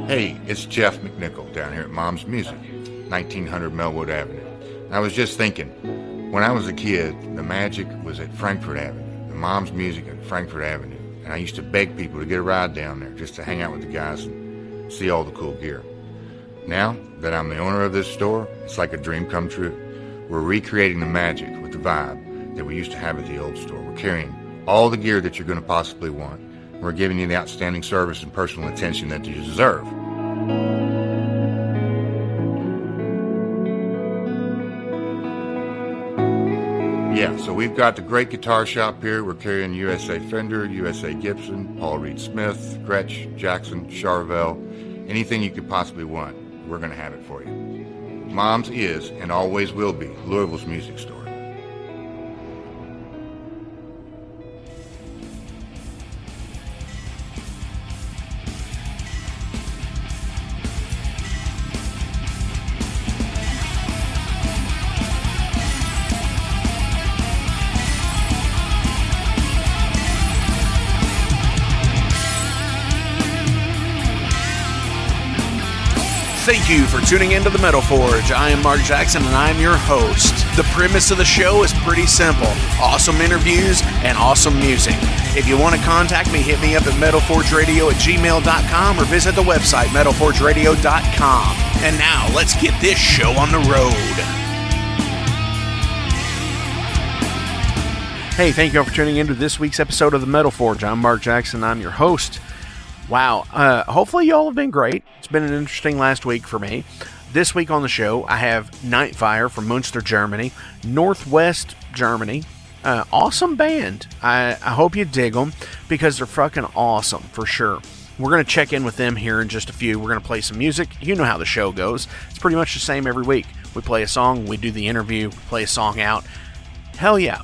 Hey, it's Jeff McNichol down here at Mom's Music, 1900 Melwood Avenue. And I was just thinking, when I was a kid, the magic was at Frankfort Avenue, the Mom's Music at Frankfort Avenue. And I used to beg people to get a ride down there just to hang out with the guys and see all the cool gear. Now that I'm the owner of this store, it's like a dream come true. We're recreating the magic with the vibe that we used to have at the old store. We're carrying all the gear that you're going to possibly want. We're giving you the outstanding service and personal attention that you deserve. Yeah, so we've got the great guitar shop here. We're carrying USA Fender, USA Gibson, Paul Reed Smith, Gretsch, Jackson, Charvel, anything you could possibly want, we're going to have it for you. Mom's is and always will be Louisville's music store. Thank you for tuning into the Metal Forge. I am Mark Jackson and I am your host. The premise of the show is pretty simple. Awesome interviews and awesome music. If you want to contact me, hit me up at metalforgeradio@gmail.com or visit the website metalforgeradio.com. And now let's get this show on the road. Hey, thank you all for tuning into this week's episode of the Metal Forge. I'm Mark Jackson. I'm your host. Wow, hopefully y'all have been great. It's been an interesting last week for me. This week on the show, I have Nightfyre from Munster, Germany, Northwest Germany. Awesome band. I hope you dig them because they're fucking awesome for sure. We're going to check in with them here in just a few. We're going to play some music. You know how the show goes. It's pretty much the same every week. We play a song, we do the interview, play a song out. Hell yeah.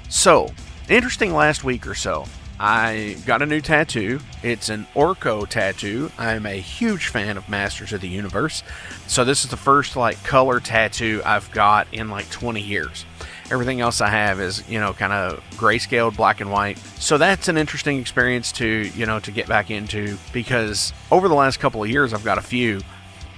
So, interesting last week or so. I got a new tattoo. It's an Orco tattoo. I'm a huge fan of Masters of the Universe. So this is the first color tattoo I've got in 20 years. Everything else I have is, kind of grayscaled, black and white. So that's an interesting experience to get back into because over the last couple of years I've got a few.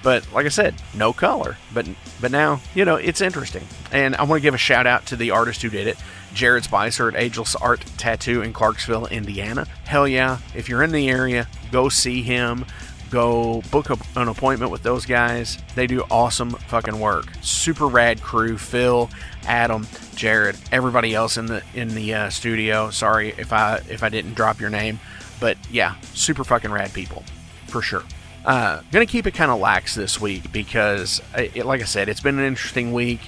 But like I said, no color. But now, it's interesting. And I want to give a shout out to the artist who did it. Jared Spicer at Ageless Art Tattoo in Clarksville, Indiana. Hell yeah. If you're in the area, go see him. Go book an appointment with those guys. They do awesome fucking work. Super rad crew. Phil, Adam, Jared, everybody else in the studio. Sorry if I didn't drop your name. But yeah, super fucking rad people. For sure. Gonna keep it kind of lax this week because, like I said, it's been an interesting week.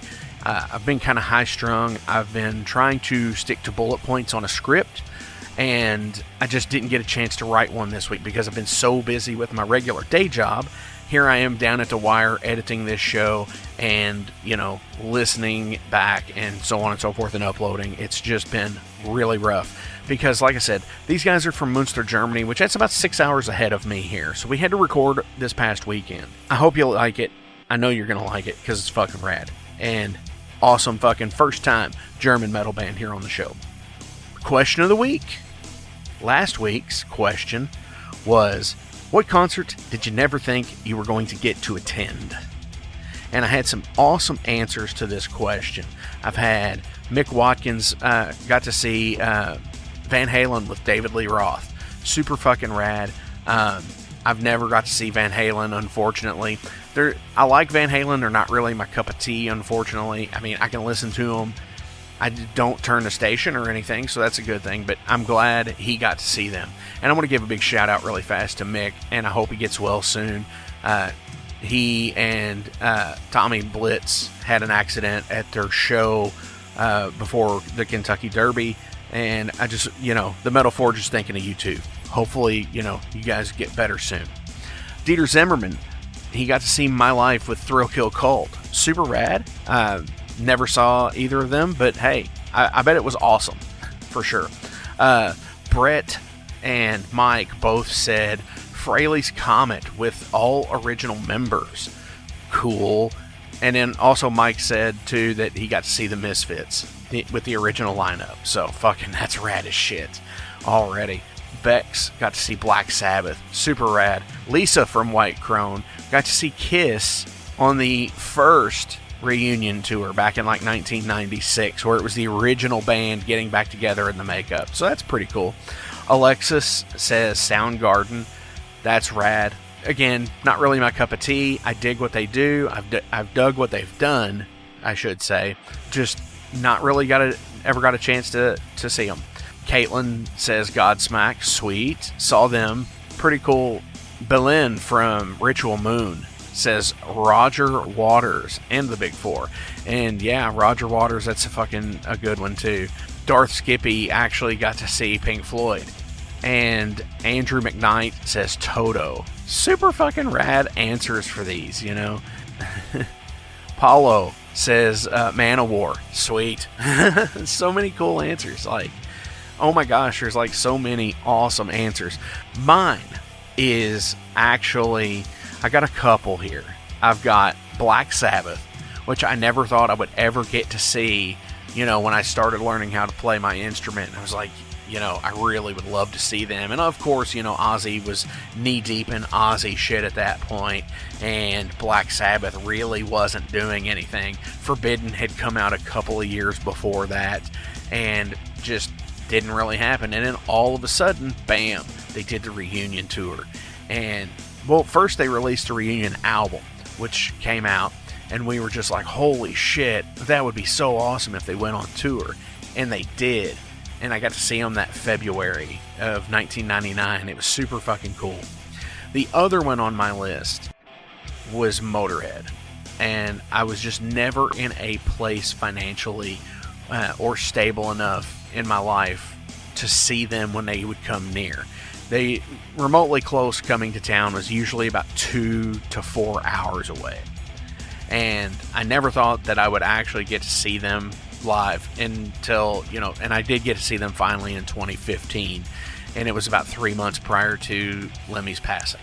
I've been kind of high-strung. I've been trying to stick to bullet points on a script, and I just didn't get a chance to write one this week because I've been so busy with my regular day job. Here I am down at the wire editing this show and, listening back and so on and so forth and uploading. It's just been really rough because, like I said, these guys are from Munster, Germany, which that's about 6 hours ahead of me here. So we had to record this past weekend. I hope you'll like it. I know you're going to like it because it's fucking rad. And awesome fucking first time German metal band here on the show. Question of the week. Last week's question was, what concert did you never think you were going to get to attend? And I had some awesome answers to this question. I've had Mick Watkins, got to see Van Halen with David Lee Roth. Super fucking rad. I've never got to see Van Halen, unfortunately. I like Van Halen. They're not really my cup of tea, unfortunately. I mean, I can listen to them. I don't turn the station or anything, so that's a good thing. But I'm glad he got to see them. And I want to give a big shout out really fast to Mick, and I hope he gets well soon. He and Tommy Blitz had an accident at their show before the Kentucky Derby. And I just, the Metal Forge is thinking of you too. Hopefully, you guys get better soon. Dieter Zimmerman, he got to see My Life with Thrill Kill Cult. Super rad. Never saw either of them, but hey, I bet it was awesome, for sure. Brett and Mike both said Fraley's Comet with all original members. Cool. And then also Mike said, too, that he got to see the Misfits with the original lineup. So, fucking, that's rad as shit already. Bex got to see Black Sabbath. Super rad. Lisa from White Crone got to see Kiss on the first reunion tour back in like 1996, where it was the original band getting back together in the makeup. So that's pretty cool. Alexis says Soundgarden. That's rad. Again, not really my cup of tea. I dig what they do. I've dug what they've done, I should say. Just not really ever got a chance to see them. Caitlin says Godsmack. Sweet. Saw them. Pretty cool. Belen from Ritual Moon says Roger Waters and the Big Four. And yeah, Roger Waters, that's a good one too. Darth Skippy actually got to see Pink Floyd. And Andrew McKnight says Toto. Super fucking rad answers for these, you know. Paulo says Manowar. Sweet. So many cool answers. Like, oh my gosh, there's like so many awesome answers. Mine is actually, I got a couple here. I've got Black Sabbath, which I never thought I would ever get to see, you know, when I started learning how to play my instrument. I was like, you know, I really would love to see them. And of course, you know, Ozzy was knee-deep in Ozzy shit at that point, and Black Sabbath really wasn't doing anything. Forbidden had come out a couple of years before that, and just didn't really happen. And then all of a sudden, bam, they did the reunion tour. And, well, first they released a reunion album, which came out, and we were just like, holy shit, that would be so awesome if they went on tour. And they did. And I got to see them that February of 1999. It was super fucking cool. The other one on my list was Motorhead. And I was just never in a place financially or stable enough in my life to see them when they would come near. They remotely close coming to town was usually about 2 to 4 hours away. And I never thought that I would actually get to see them live until, you know, and I did get to see them finally in 2015, and it was about 3 months prior to Lemmy's passing.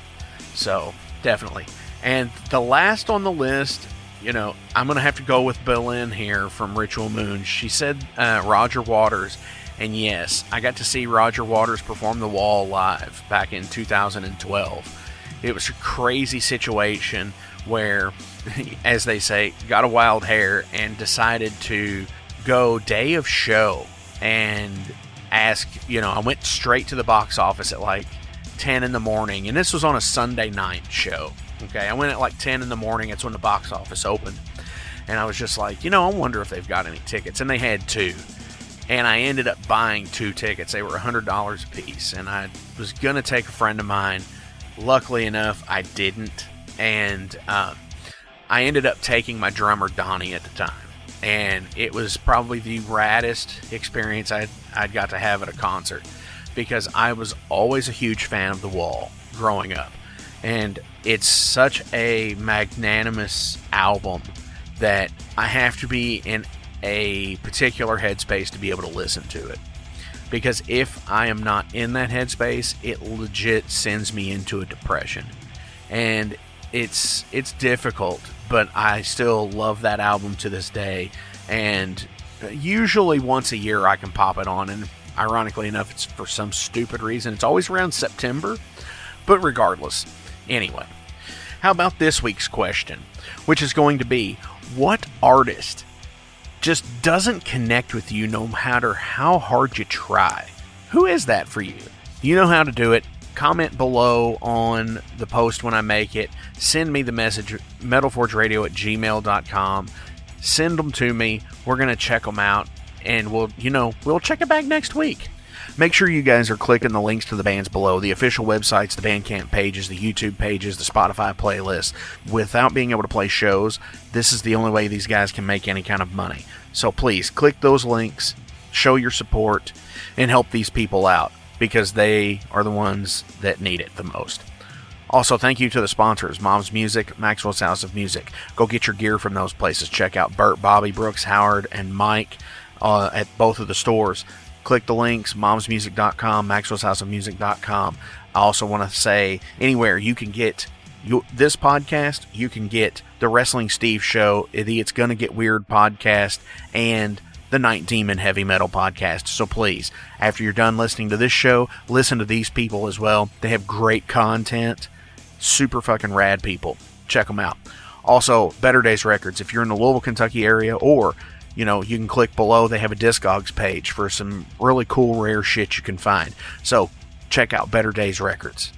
So definitely. And the last on the list, you know, I'm gonna have to go with Belen here from Ritual Moon. She said Roger Waters, and yes, I got to see Roger Waters perform The Wall live back in 2012. It was a crazy situation where, as they say, got a wild hair and decided to go day of show and ask, you know, I went straight to the box office at like 10 in the morning, and this was on a Sunday night show. Okay, I went at like 10 in the morning. It's when the box office opened, and I was just like, you know, I wonder if they've got any tickets. And they had 2, and I ended up buying 2 tickets. They were $100 a piece, and I was gonna take a friend of mine. Luckily enough, I didn't, and I ended up taking my drummer Donnie at the time. And it was probably the raddest experience I'd got to have at a concert, because I was always a huge fan of The Wall growing up. And it's such a magnanimous album that I have to be in a particular headspace to be able to listen to it. Because if I am not in that headspace, it legit sends me into a depression. And it's difficult, but I still love that album to this day. And usually once a year I can pop it on, and ironically enough, it's for some stupid reason. It's always around September, but regardless. Anyway, how about this week's question, which is going to be, what artist just doesn't connect with you no matter how hard you try? Who is that for you? You know how to do it. Comment below on the post when I make it. Send me the message, metalforgeradio@gmail.com. Send them to me. We're going to check them out, and we'll check it back next week. Make sure you guys are clicking the links to the bands below, the official websites, the Bandcamp pages, the YouTube pages, the Spotify playlists. Without being able to play shows, this is the only way these guys can make any kind of money. So please, click those links, show your support, and help these people out, because they are the ones that need it the most. Also, thank you to the sponsors, Mom's Music, Maxwell's House of Music. Go get your gear from those places. Check out Bert, Bobby, Brooks, Howard, and Mike at both of the stores. Click the links, momsmusic.com, maxwellshouseofmusic.com. I also want to say, anywhere you can get this podcast, you can get the Wrestling Steve Show, the It's Gonna Get Weird podcast, and the Night Demon Heavy Metal Podcast. So please, after you're done listening to this show, listen to these people as well. They have great content. Super fucking rad people. Check them out. Also, Better Days Records. If you're in the Louisville, Kentucky area, or, you can click below. They have a Discogs page for some really cool, rare shit you can find. So check out Better Days Records.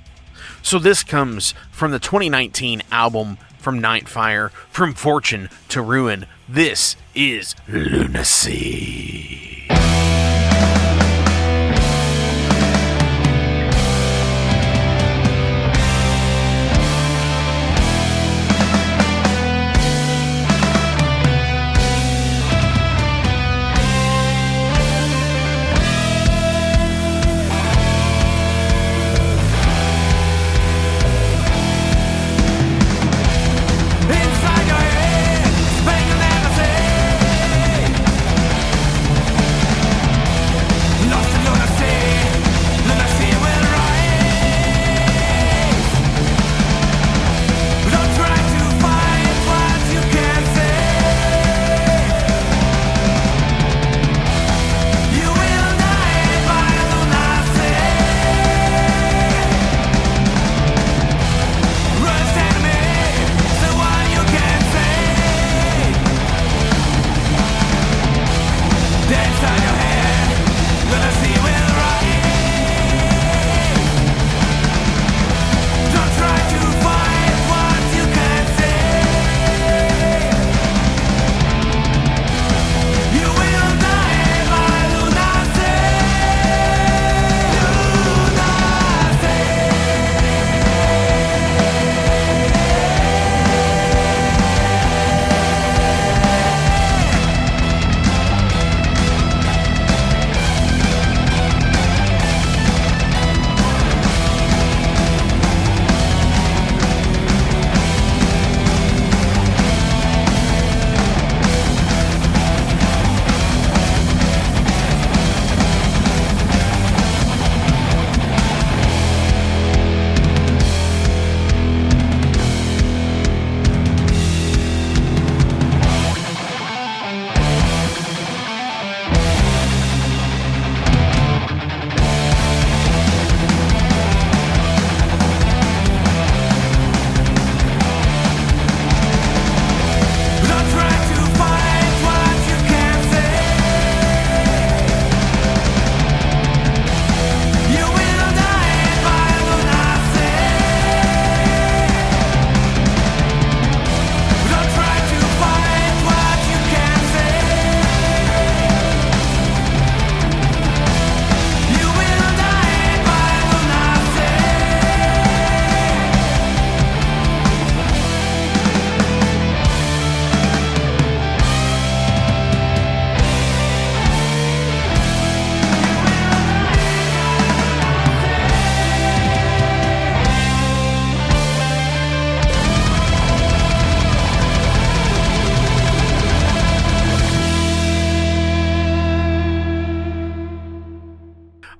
So this comes from the 2019 album from Nightfyre, From Fortune to Ruin. This is Lunacy.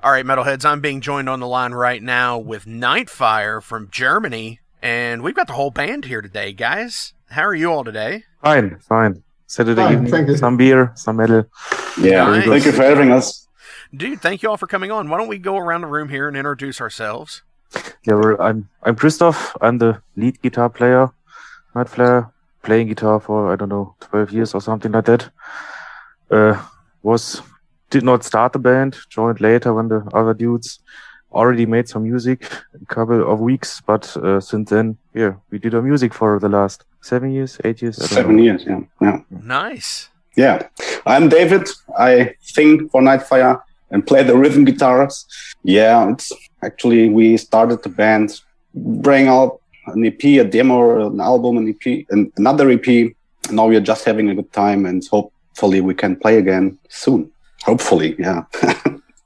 All right, Metalheads, I'm being joined on the line right now with Nightfyre from Germany, and we've got the whole band here today, guys. How are you all today? Fine. Saturday evening, some beer, some metal. Yeah, nice. Thank you for having us. Dude, thank you all for coming on. Why don't we go around the room here and introduce ourselves? Yeah, I'm Christoph. I'm the lead guitar player, Nightfyre, playing guitar for, 12 years or something like that. Did not start the band, joined later when the other dudes already made some music a couple of weeks, but since then, we did our music for the last 7 years, 8 years. 7 years, yeah. Nice. Yeah. I'm David. I sing for Nightfyre and play the rhythm guitars. Yeah, it's actually, we started the band, bring out an EP, a demo, an album, an EP, and another EP. Now we are just having a good time, and hopefully we can play again soon. Hopefully, yeah.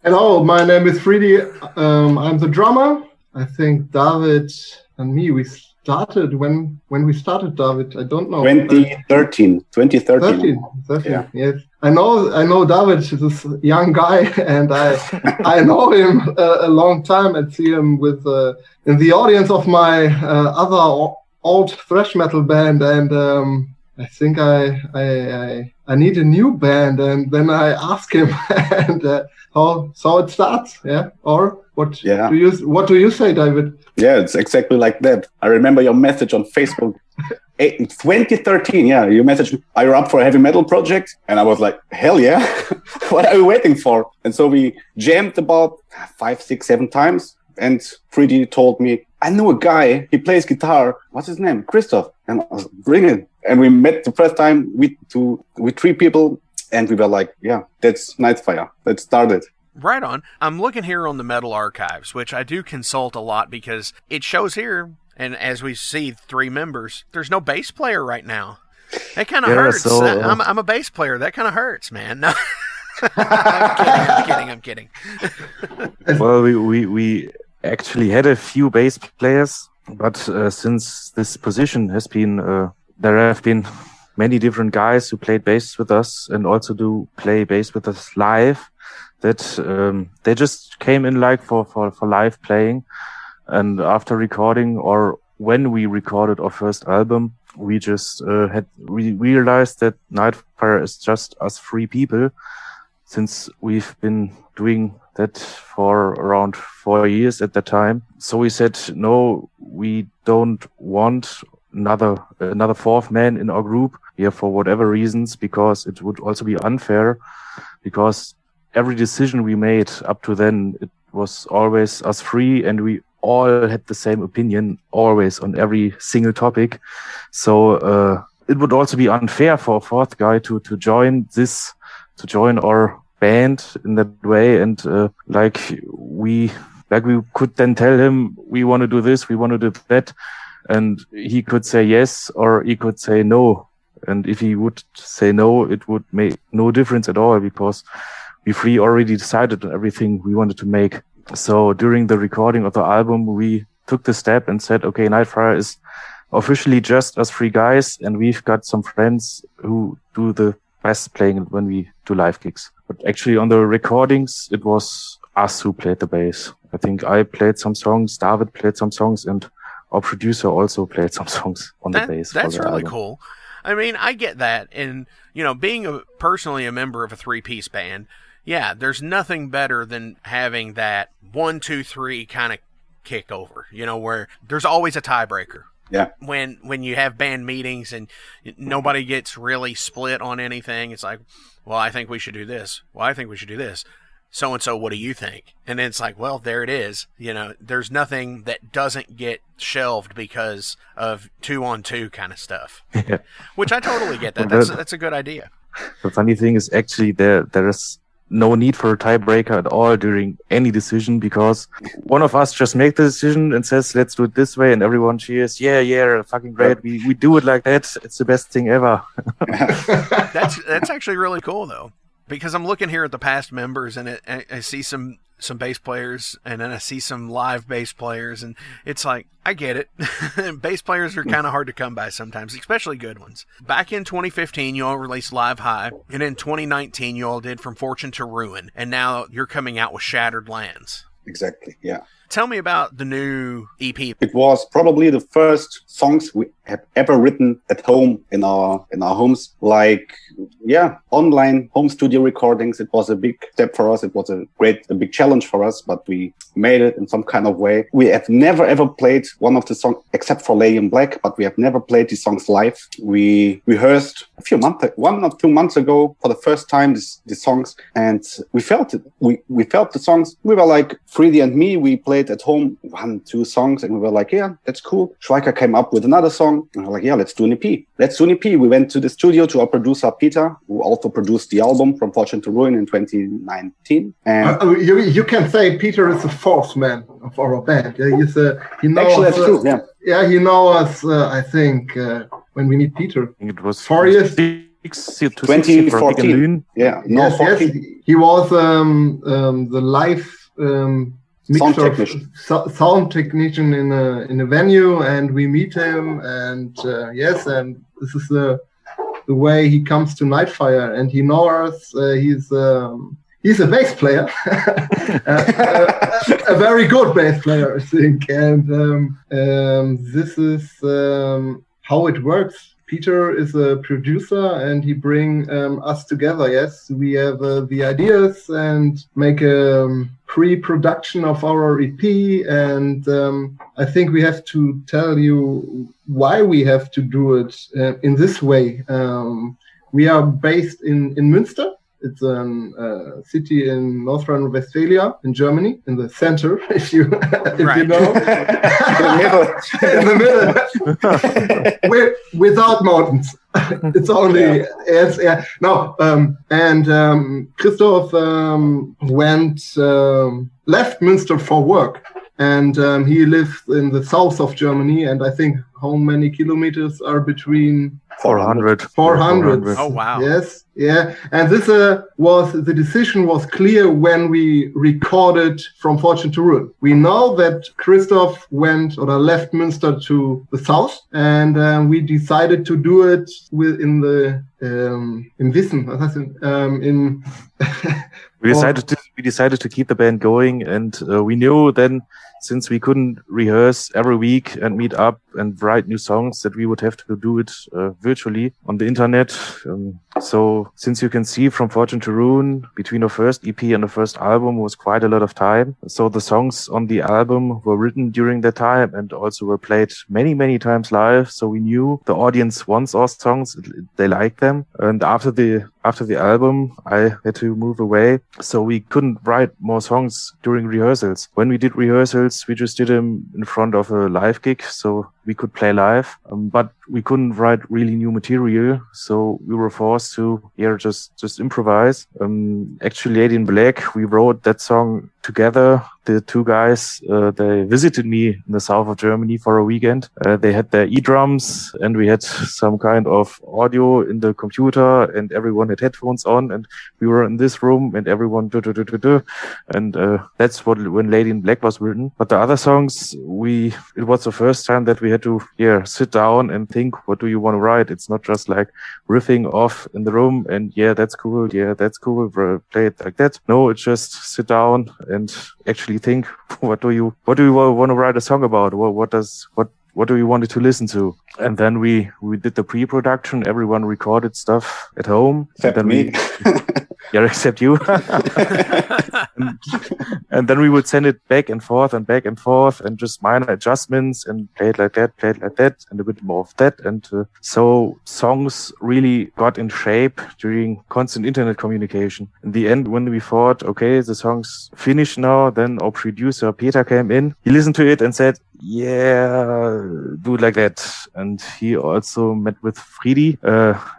Hello, my name is Friedi. I'm the drummer. I think David and me, we started when we started, David. I don't know. 2013. 13, yeah. Yes. I know David, this young guy, and I know him a long time and see him in the audience of my other old thrash metal band, and I think I need a new band, and then I ask him, and how it starts, yeah, or what? Yeah. What do you say, David? Yeah, it's exactly like that. I remember your message on Facebook. 2013, yeah, you messaged me, are you up for a heavy metal project? And I was like, hell yeah. What are we waiting for? And so we jammed about 5, 6, 7 times. And 3D told me, I know a guy, he plays guitar. What's his name? Christoph. And I was bring it. And we met the first time with 3 people. And we were like, yeah, that's Nightfyre. Let's start it. Right on. I'm looking here on the Metal Archives, which I do consult a lot because it shows here, and as we see 3 members, there's no bass player right now. That kind of hurts. So, I'm a bass player. That kind of hurts, man. No. I'm kidding. Well, we actually had a few bass players, but since this position has been, there have been many different guys who played bass with us and also do play bass with us live, that they just came in like for live playing. And after recording, or when we recorded our first album, we just we realized that Nightfyre is just us 3 people, since we've been doing that for around 4 years at that time. So we said, no, we don't want another 4th man in our group here for whatever reasons, because it would also be unfair, because every decision we made up to then, it was always us 3, and we all had the same opinion always on every single topic. So it would also be unfair for a 4th guy to join our band in that way. And we could then tell him, we want to do this, we want to do that, and he could say yes, or he could say no. And if he would say no, it would make no difference at all, because we 3 already decided on everything we wanted to make. So during the recording of the album, we took the step and said, okay, Nightfyre is officially just us 3 guys, and we've got some friends who do the bass playing when we do live gigs. But actually on the recordings, it was us who played the bass. I think I played some songs, David played some songs, and our producer also played some songs on the bass. That's really cool. I mean, I get that. And, being personally a member of a 3-piece band, yeah, there's nothing better than having that 1, 2, 3 kind of kick over, where there's always a tiebreaker. Yeah. When you have band meetings and nobody gets really split on anything, it's like, well, I think we should do this. Well, I think we should do this. So-and-so, what do you think? And then it's like, well, there it is. There's nothing that doesn't get shelved because of 2-on-2 kind of stuff. Yeah. Which I totally get that. That's a good idea. The funny thing is actually there is no need for a tiebreaker at all during any decision, because one of us just make the decision and says, let's do it this way, and everyone cheers, yeah, fucking great, we do it like that, it's the best thing ever. That's actually really cool, though, because I'm looking here at the past members, and I see some bass players, and then I see some live bass players, and it's like, I get it. Bass players are kind of hard to come by sometimes, especially good ones. Back in 2015, you all released Live High, and in 2019, you all did From Fortune to Ruin, and now you're coming out with Shattered Lands. Exactly, yeah. Tell me about the new EP. It was probably the first songs we have ever written at home in our homes. Like, yeah, online home studio recordings. It was a big step for us. It was a big challenge for us, but we made it in some kind of way. We have never ever played one of the songs except for Lady in Black, but we have never played these songs live. We rehearsed 1 or 2 months ago for the first time the songs, and we felt it. We felt the songs. We were like 3D and me. We played at home 1, 2 songs, and we were like, yeah, that's cool. Striker came up with another song, and we were like, yeah, let's do an EP. We went to the studio to our producer Peter, who also produced the album From Fortune to Ruin in 2019. And you can say Peter is the 4th man of our band. Yeah, he knows. Actually, that's true. Yeah. Yeah, he knows us. I think when we meet Peter, it was 4 years. 2014. Yeah, no, yes, 14. Yes. He was the live sound technician in a venue, and we meet him, and and this is the way he comes to Nightfyre, and he knows us. He's a bass player, a very good bass player, I think, and this is how it works Peter is a producer and he bring us together. Yes, we have the ideas and make a pre-production of our EP, and I think we have to tell you why we have to do it in this way. We are based in Munster. It's a city in North Rhine-Westphalia in Germany, in the center, if you know. In the middle. We're without mountains. It's only Christoph left Munster for work, and he lives in the south of Germany, and I think how many kilometers are between 400. 400. Oh, wow. Yes, yeah. And this the decision was clear when we recorded From Fortune to Ruin. We know that Christoph left Munster to the south, and we decided to do it in Wissen. We decided to keep the band going, and we knew then, since we couldn't rehearse every week and meet up and write new songs, that we would have to do it virtually on the internet. So since you can see From Fortune to Ruin, between the first EP and the first album was quite a lot of time. So the songs on the album were written during that time and also were played many, many times live. So we knew the audience wants our songs, they like them. And after the album, I had to move away. So we couldn't write more songs during rehearsals. When we did rehearsals, we just did them in front of a live gig, so we could play live, but we couldn't write really new material. So we were forced to just improvise. Actually, Lady in Black, we wrote that song together. The two guys, they visited me in the south of Germany for a weekend. They had their e-drums, and we had some kind of audio in the computer, and everyone had headphones on, and we were in this room, and everyone and that's when Lady in Black was written. But the other songs, it was the first time that we had to sit down and think, what do you want to write? It's not just like riffing off in the room and that's cool, play it like that. No, it's just sit down and actually think, what do you want to write a song about? What do you want it to listen to? And then we did the pre-production. Everyone recorded stuff at home. Except me. Except you. and then we would send it back and forth and just minor adjustments and play it like that and a bit more of that. And so songs really got in shape during constant internet communication. In the end, when we thought, okay, the song's finished now, then our producer Peter came in. He listened to it and said, do it like that. And he also met with Friedi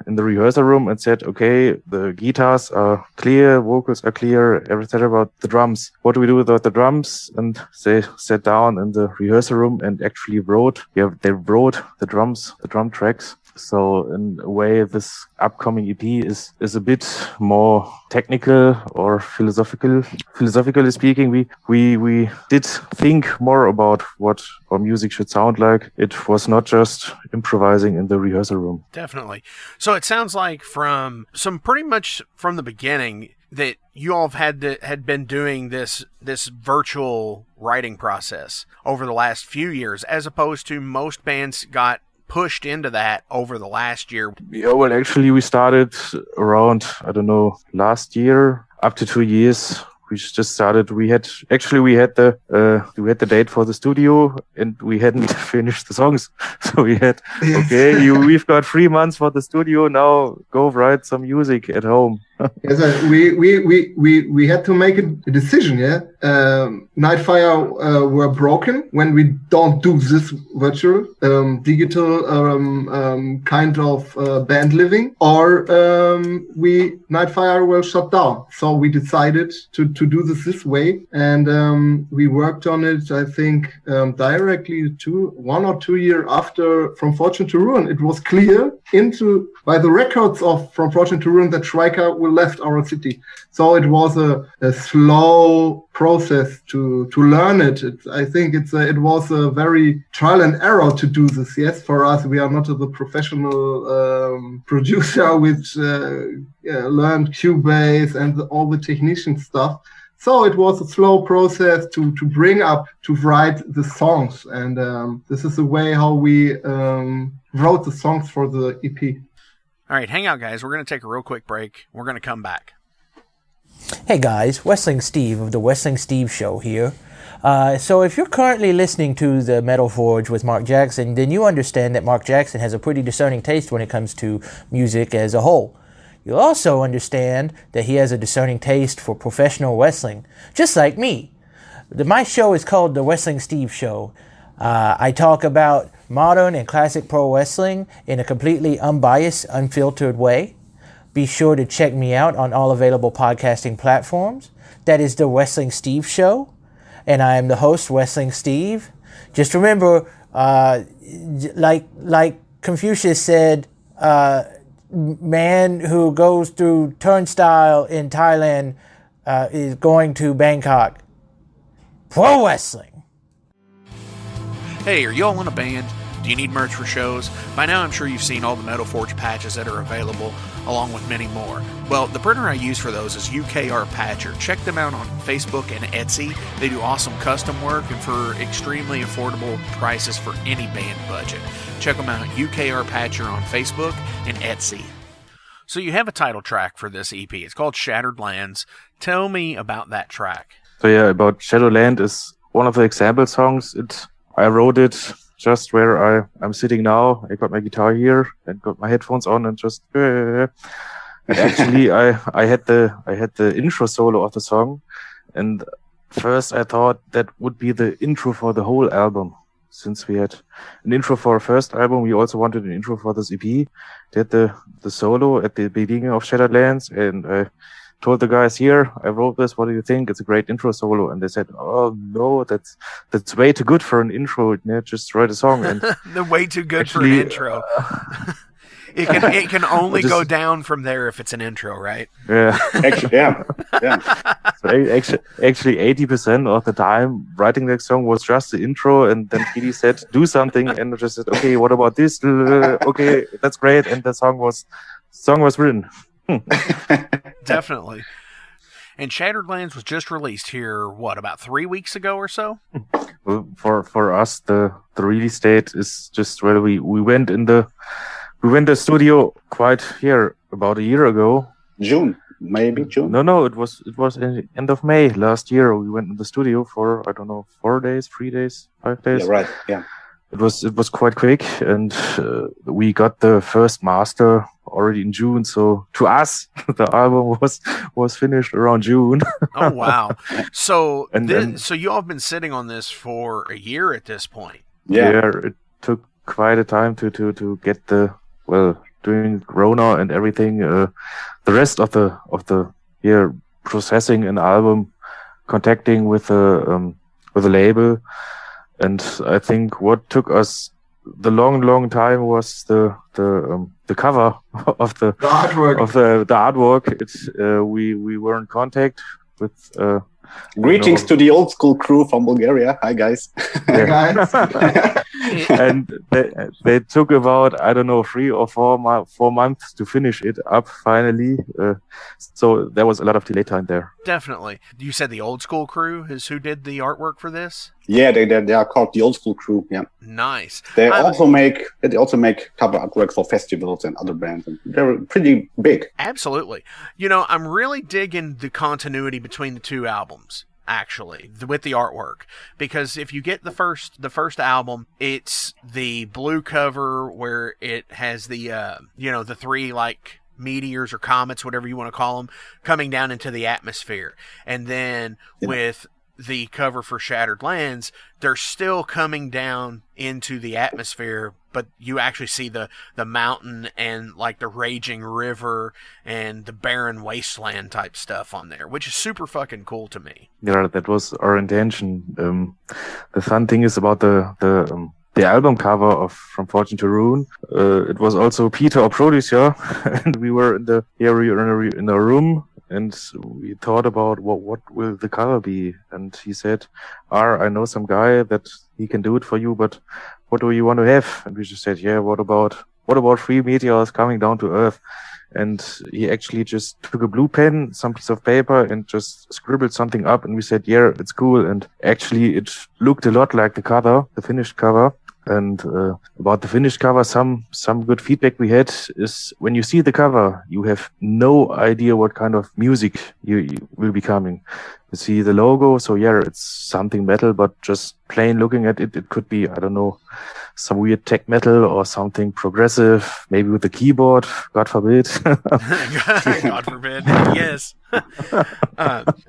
in the rehearsal room and said, okay, the guitars are clear, vocals are clear, everything about the drums. What do we do without the drums? And they sat down in the rehearsal room and actually wrote the drums, the drum tracks. So in a way, this upcoming EP is a bit more technical or philosophical. Philosophically speaking, we did think more about what our music should sound like. It was not just improvising in the rehearsal room. Definitely. So it sounds like pretty much from the beginning that you all had been doing this virtual writing process over the last few years, as opposed to most bands got pushed into that over the last year. Yeah, well, actually, we started around, last year, up to 2 years. We just started. We had the date for the studio, and we hadn't finished the songs. So we had, we've got 3 months for the studio. Now go write some music at home. Yes, we had to make a decision. Nightfyre were broken when we don't do this virtual digital kind of band living, or Nightfyre will shut down. So we decided to do this way, and we worked on it. I think directly 1 or 2 years after From Fortune to Ruin, it was clear by the records of From Fortune to Ruin that Schweiker left our city. So it was a slow process to learn it. I think it was a very trial and error to do this. Yes, for us, we are not the professional producer which learned Cubase and all the technician stuff. So it was a slow process to write the songs. And this is the way how we wrote the songs for the EP. All right, hang out, guys. We're going to take a real quick break. We're going to come back. Hey guys, Wrestling Steve of the Wrestling Steve Show here. So if you're currently listening to the Metal Forge with Mark Jackson, then you understand that Mark Jackson has a pretty discerning taste when it comes to music as a whole. You'll also understand that he has a discerning taste for professional wrestling, just like me. My show is called the Wrestling Steve Show. I talk about modern and classic pro wrestling in a completely unbiased, unfiltered way. Be sure to check me out on all available podcasting platforms. That is the Wrestling Steve Show. And I am the host, Wrestling Steve. Just remember, like Confucius said, man who goes through turnstile in Thailand is going to Bangkok. Pro wrestling. Hey, are y'all in a band? Do you need merch for shows? By now I'm sure you've seen all the Metal Forge patches that are available, along with many more. Well, the printer I use for those is UKR Patcher. Check them out on Facebook and Etsy. They do awesome custom work and for extremely affordable prices for any band budget. Check them out, UKR Patcher on Facebook and Etsy. So you have a title track for this EP. It's called Shattered Lands. Tell me about that track. So yeah, about Shadowland is one of the example songs. I wrote it just where I'm sitting now. I got my guitar here and got my headphones on and just. And actually, I had the intro solo of the song, and first I thought that would be the intro for the whole album. Since we had an intro for our first album, we also wanted an intro for this EP. They had the solo at the beginning of Shattered Lands, and I told the guys here, I wrote this, what do you think? It's a great intro solo. And they said, oh no, that's way too good for an intro. Yeah, just write a song. And they're way too good for an intro. It can only go down from there if it's an intro, right? Yeah. Actually, yeah. So actually 80% of the time writing that song was just the intro, and then Petey said, do something, and I just said, okay, what about this? Okay, that's great. And the song was written. Definitely. And Shattered Lands was just released here, about 3 weeks ago or so? Well, for us, the release date is just where we went in the studio quite here about a year ago. Maybe June. No, it was at the end of May last year. We went in the studio for, I don't know, 4 days, 3 days, 5 days. Yeah, right. Yeah. It was quite quick, and we got the first master already in June. So to us, the album was finished around June. Oh wow! So so you all have been sitting on this for a year at this point. Yeah, it took quite a time to get doing Corona and everything. The rest of the year processing an album, contacting with a label. And I think what took us the long time was the cover of the artwork. The artwork. We were in contact with. Greetings to the old school crew from Bulgaria. Hi guys. Hi guys. And they took about, I don't know, 3 or 4 months to finish it up finally. So there was a lot of delay time there. Definitely. You said the old school crew is who did the artwork for this? Yeah, they are called the old school crew. Yeah. Nice. They also make cover artwork for festivals and other bands. And they're pretty big. Absolutely. You know, I'm really digging the continuity between the two albums, actually, with the artwork, because if you get the first album, it's the blue cover where it has the the 3 like meteors or comets, whatever you want to call them, coming down into the atmosphere, and then with the cover for Shattered Lands, they're still coming down into the atmosphere, but you actually see the mountain and like the raging river and the barren wasteland type stuff on there, which is super fucking cool to me. Yeah, that was our intention. The fun thing is about the album cover of From Fortune to Ruin. It was also Peter, our producer, and we were in the area in a room. And we thought about what will the cover be, and he said, I know some guy that he can do it for you, but what do you want to have? And we just said, yeah, what about 3 meteors coming down to Earth? and he actually just took a blue pen, some piece of paper, and just scribbled something up, and we said, yeah, it's cool. And actually it looked a lot like the cover, the finished cover. And about the finished cover, some good feedback we had is when you see the cover, you have no idea what kind of music you will be coming. You see the logo, so yeah, it's something metal, but just plain looking at it, it could be, I don't know, some weird tech metal or something progressive, maybe with a keyboard, God forbid. God forbid, yes.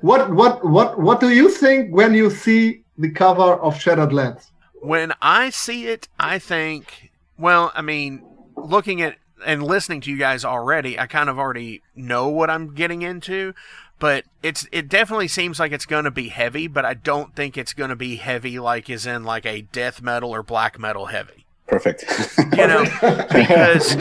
What do you think when you see the cover of Shattered Lands? When I see it, I think, well, I mean, looking at and listening to you guys already, I kind of already know what I'm getting into, but it definitely seems like it's going to be heavy, but I don't think it's going to be heavy like as in like a death metal or black metal heavy. Perfect. You know, because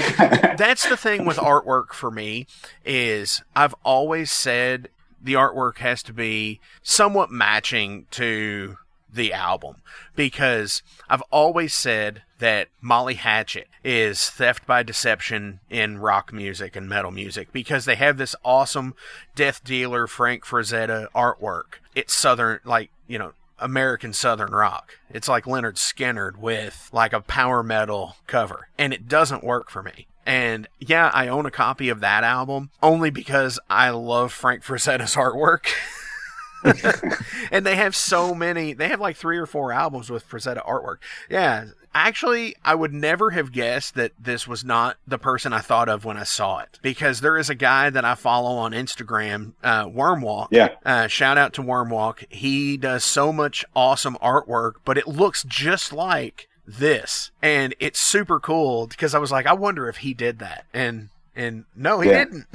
that's the thing with artwork for me is I've always said the artwork has to be somewhat matching to the album, because I've always said that Molly Hatchet is theft by deception in rock music and metal music, because they have this awesome Death Dealer Frank Frazetta artwork. It's southern, like, you know, American Southern rock. It's like Leonard Skinner with like a power metal cover, and it doesn't work for me. And yeah, I own a copy of that album only because I love Frank Frazetta's artwork. And they have so many, they have like 3 or 4 albums with Frazetta artwork. Yeah, actually, I would never have guessed that this was not the person I thought of when I saw it, because there is a guy that I follow on Instagram, Wormwalk. Yeah. Shout out to Wormwalk. He does so much awesome artwork, but it looks just like this, and it's super cool, because I was like, I wonder if he did that, and no, he didn't.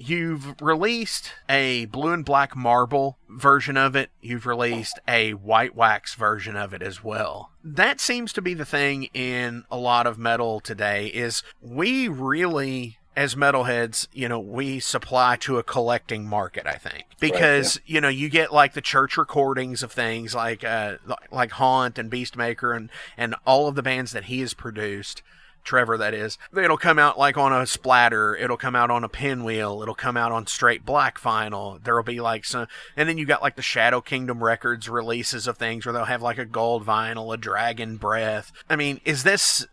You've released a blue and black marble version of it. You've released a white wax version of it as well. That seems to be the thing in a lot of metal today, is we really, as metalheads, you know, we supply to a collecting market, I think. Because, right, yeah, you know, you get like the church recordings of things like Haunt and Beastmaker and all of the bands that he has produced. Trevor, that is. It'll come out like on a splatter. It'll come out on a pinwheel. It'll come out on straight black vinyl. There'll be like some, and then you got like the Shadow Kingdom Records releases of things where they'll have like a gold vinyl, a dragon breath. I mean, is this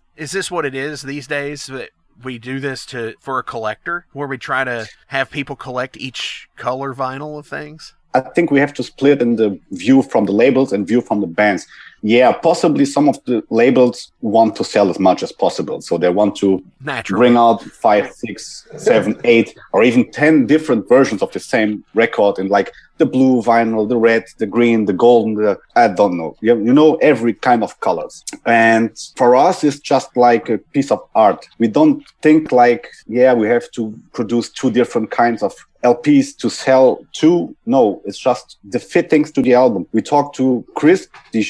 what it is these days? That we do this for a collector, where we try to have people collect each color vinyl of things? I think we have to split in the view from the labels and view from the bands. Yeah, possibly some of the labels want to sell as much as possible. So they want to bring out 5, 6, 7, 8, or even 10 different versions of the same record in like the blue vinyl, the red, the green, the golden, I don't know. You know, every kind of colors. And for us, it's just like a piece of art. We don't think like, yeah, we have to produce 2 different kinds of LPs to sell 2. No, it's just the fittings to the album. We talked to Chris, the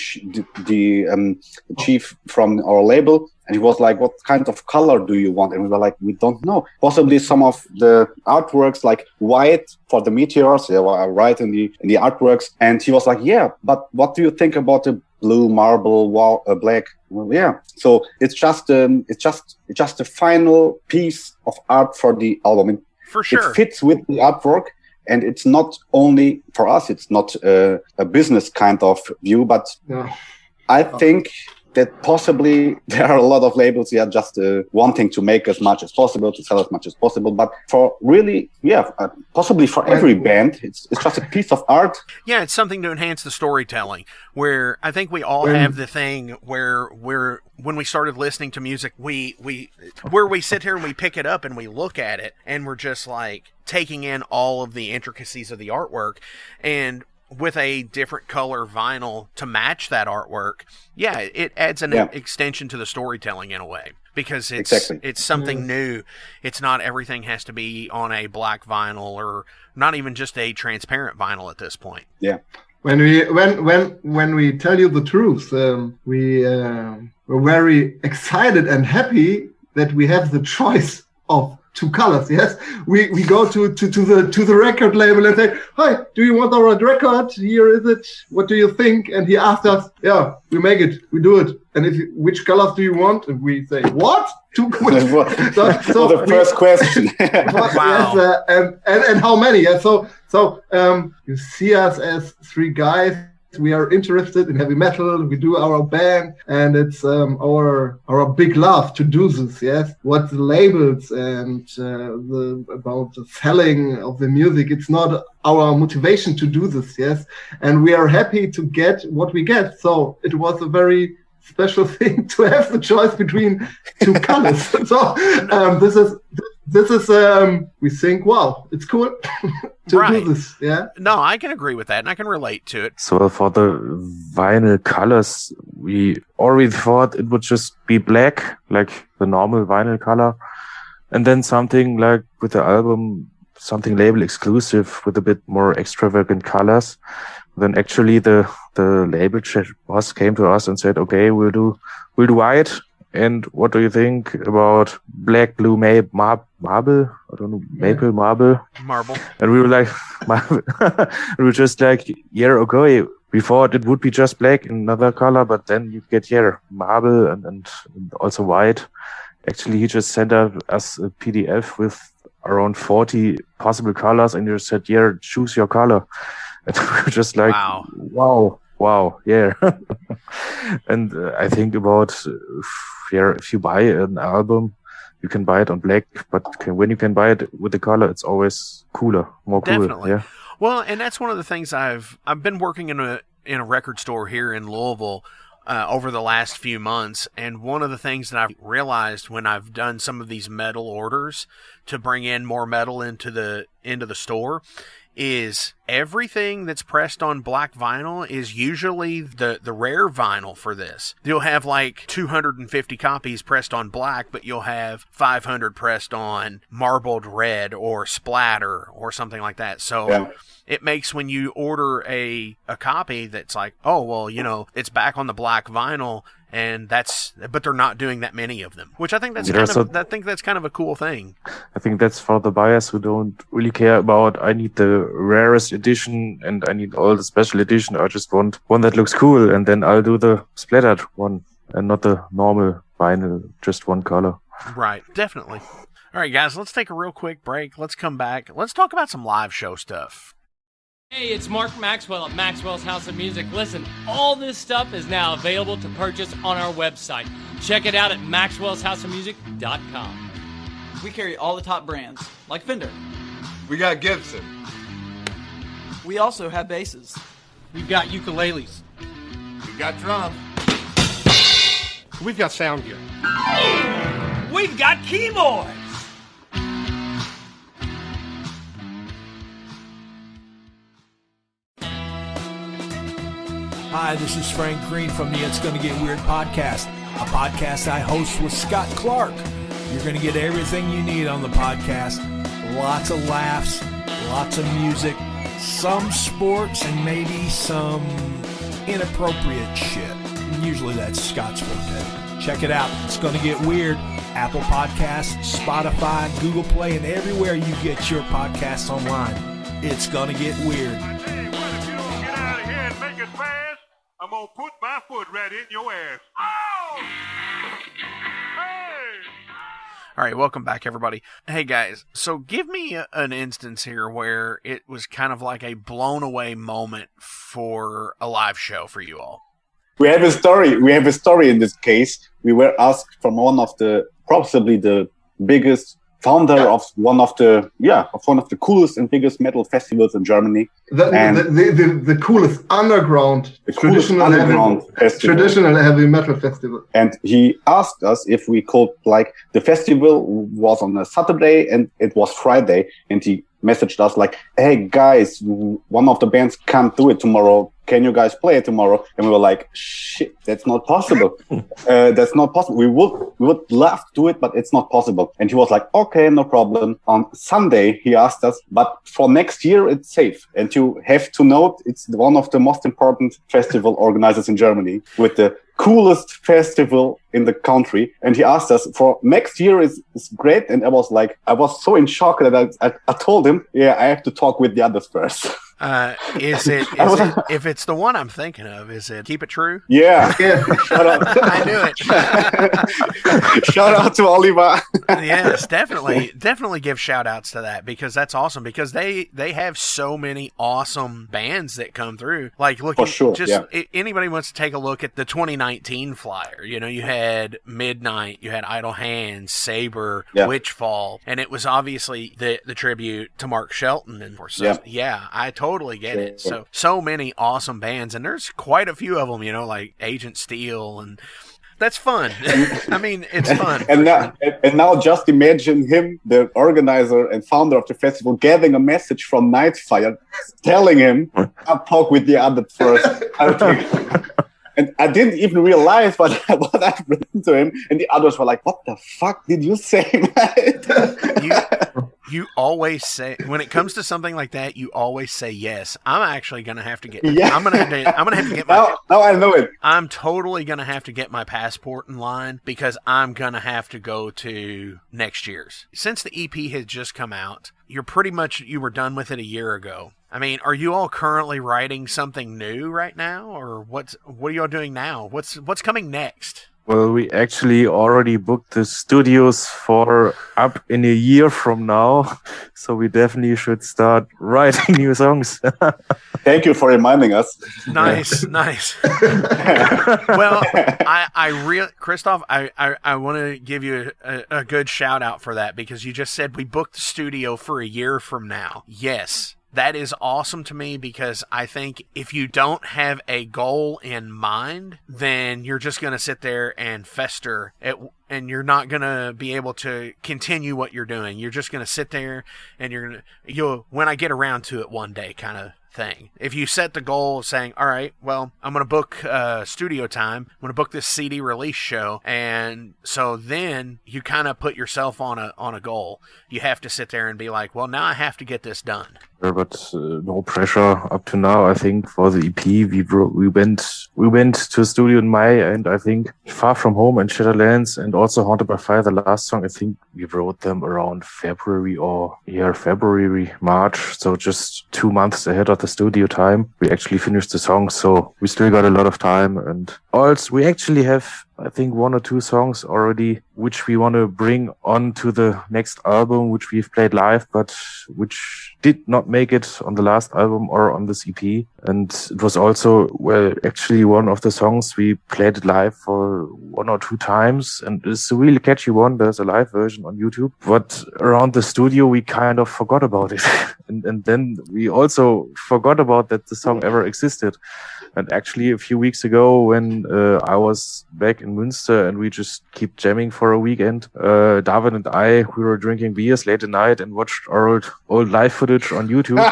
chief from our label, and he was like, what kind of color do you want? And we were like, we don't know. Possibly some of the artworks, like white for the meteors, they were right in the artworks. And he was like, yeah, but what do you think about the blue marble wall, black? Well, yeah. So it's just a final piece of art for the album. For sure. It fits with the artwork. And it's not only for us, it's not a business kind of view, but I think that possibly there are a lot of labels just wanting to make as much as possible, to sell as much as possible. But for really, possibly for every band, it's just a piece of art. Yeah, it's something to enhance the storytelling, where I think we all have the thing where when we started listening to music, we sit here and we pick it up and we look at it and we're just like taking in all of the intricacies of the artwork, and with a different color vinyl to match that artwork, it adds an extension to the storytelling in a way, because it's something new. It's not everything has to be on a black vinyl, or not even just a transparent vinyl at this point. Yeah. When we tell you the truth, we're very excited and happy that we have the choice of two colors. Yes, we go to the record label and say, "Hi, do you want our record? Here is it. What do you think?" And he asked us, "Yeah, we make it, we do it. And which colors do you want?" And we say, "What? Two colors?" So the first question. Wow. Yes, and how many? Yeah, so you see us as three guys. We are interested in heavy metal. We do our band, and it's our big love to do this. Yes, what the labels and about the selling of the music. It's not our motivation to do this. Yes, and we are happy to get what we get. So it was a very special thing to have the choice between two colors. So this is we think, wow, it's cool to do this. Yeah. No, I can agree with that, and I can relate to it. So for the vinyl colors, we already thought it would just be black, like the normal vinyl color, and then something like with the album, something label exclusive with a bit more extravagant colors. Then actually the label boss came to us and said, "Okay, we'll do white. And what do you think about black, blue, marble? I don't know, maple, marble." And we were like, we were just like, "Yeah, okay." We thought it would be just black in another color, but then you get marble and also white. Actually, he just sent us a PDF with around 40 possible colors, and you said, "Yeah, choose your color." And we were just like, wow, yeah. And I think about, if you buy an album, you can buy it on black, but when you can buy it with the color, it's always cooler, more cool. Definitely. Yeah. Well, and that's one of the things I've been working in a record store here in Louisville over the last few months, and one of the things that I've realized when I've done some of these metal orders to bring in more metal into the store is everything that's pressed on black vinyl is usually the rare vinyl for this. You'll have like 250 copies pressed on black, but you'll have 500 pressed on marbled red or splatter or something like that. So it makes, when you order a copy that's like, oh, well, it's back on the black vinyl, and but they're not doing that many of them, which I think that's kind of a cool thing. I think that's for the buyers who don't really care about, I need the rarest edition and I need all the special edition. I just want one that looks cool, and then I'll do the splattered one and not the normal vinyl, just one color. Right, definitely. All right, guys, let's take a real quick break. Let's come back. Let's talk about some live show stuff. Hey, it's Mark Maxwell at Maxwell's House of Music. Listen, all this stuff is now available to purchase on our website. Check it out at maxwellshouseofmusic.com. We carry all the top brands, like Fender. We got Gibson. We also have basses. We've got ukuleles. We got drums. We've got sound gear. We've got keyboards. Hi, this is Frank Green from the It's Gonna Get Weird podcast, a podcast I host with Scott Clark. You're gonna get everything you need on the podcast. Lots of laughs, lots of music, some sports, and maybe some inappropriate shit. Usually that's Scott's forte. Check it out. It's Gonna Get Weird. Apple Podcasts, Spotify, Google Play, and everywhere you get your podcasts online. It's Gonna Get Weird. Hey, what if you don't get out of here and make it fast? I'm gonna put my foot right in your ass. Oh! Hey! All right, welcome back, everybody. Hey, guys, so give me an instance here where it was kind of like a blown-away moment for a live show for you all. We have a story. We have a story in this case. We were asked from possibly the biggest founder of one of the coolest and biggest metal festivals in Germany. The coolest underground traditional heavy metal festival. And he asked us if we could, the festival was on a Saturday and it was Friday, and he messaged us like, "Hey guys, one of the bands can't do it tomorrow. Can you guys play it tomorrow?" And we were like, "Shit, that's not possible. That's not possible. We would love to do it, but it's not possible." And he was like, "Okay, no problem." On Sunday, he asked us, "But for next year, it's safe." And you have to note, it's one of the most important festival organizers in Germany with the coolest festival in the country. And he asked us for next year is great. And I was so in shock that I told him, yeah, I have to talk with the others first. If it's the one I'm thinking of, is it Keep It True? Yeah. Shout out. I knew it. Shout out to Oliver. Yes, definitely give shout outs to that, because that's awesome, because they have so many awesome bands that come through. Like, looking, anybody wants to take a look at the 2019 flyer, you know, you had Midnight, you had Idle Hands, Saber, Witchfall, and it was obviously the tribute to Mark Shelton. And I totally get it. So many awesome bands, and there's quite a few of them, you know, like Agent Steel, and that's fun. I mean, it's fun. And now just imagine him, the organizer and founder of the festival, getting a message from Nightfyre telling him, I'll talk with the others first. And I didn't even realize what I've written to him. And the others were like, what the fuck did you say, man? You always say, when it comes to something like that, you always say yes. I'm actually going to have to get, I'm going to have to get my, now I know it. I'm totally going to have to get my passport in line, because I'm going to have to go to next year's. Since the EP has just come out, you were done with it a year ago. I mean, are you all currently writing something new right now, or what are you all doing now? What's coming next? Well, we actually already booked the studios for up in a year from now, so we definitely should start writing new songs. Thank you for reminding us. Nice. Well, Christoph, I want to give you a good shout out for that, because you just said we booked the studio for a year from now. Yes. That is awesome to me, because I think if you don't have a goal in mind, then you're just going to sit there and fester, and you're not going to be able to continue what you're doing. You're just going to sit there, and you'll when I get around to it one day kind of thing. If you set the goal of saying, all right, well, I'm going to book studio time, I'm going to book this CD release show, and so then you kind of put yourself on a goal. You have to sit there and be like, well, now I have to get this done. But no pressure up to now. I think for the EP, we went to a studio in May, and I think Far From Home and Shadowlands, and also Haunted by Fire, the last song, I think we wrote them around February, March. So just 2 months ahead of the studio time, we actually finished the song. So we still got a lot of time, and also we actually have, I think, 1 or 2 songs already, which we want to bring on to the next album, which we've played live, but which did not make it on the last album or on this EP. And it was also, actually one of the songs we played it live for 1 or 2 times. And it's a really catchy one. There's a live version on YouTube. But around the studio, we kind of forgot about it. and then we also forgot about that the song ever existed. And actually, a few weeks ago, when I was back in Munster and we just keep jamming for a weekend, David and I, we were drinking beers late at night and watched our old live footage on YouTube.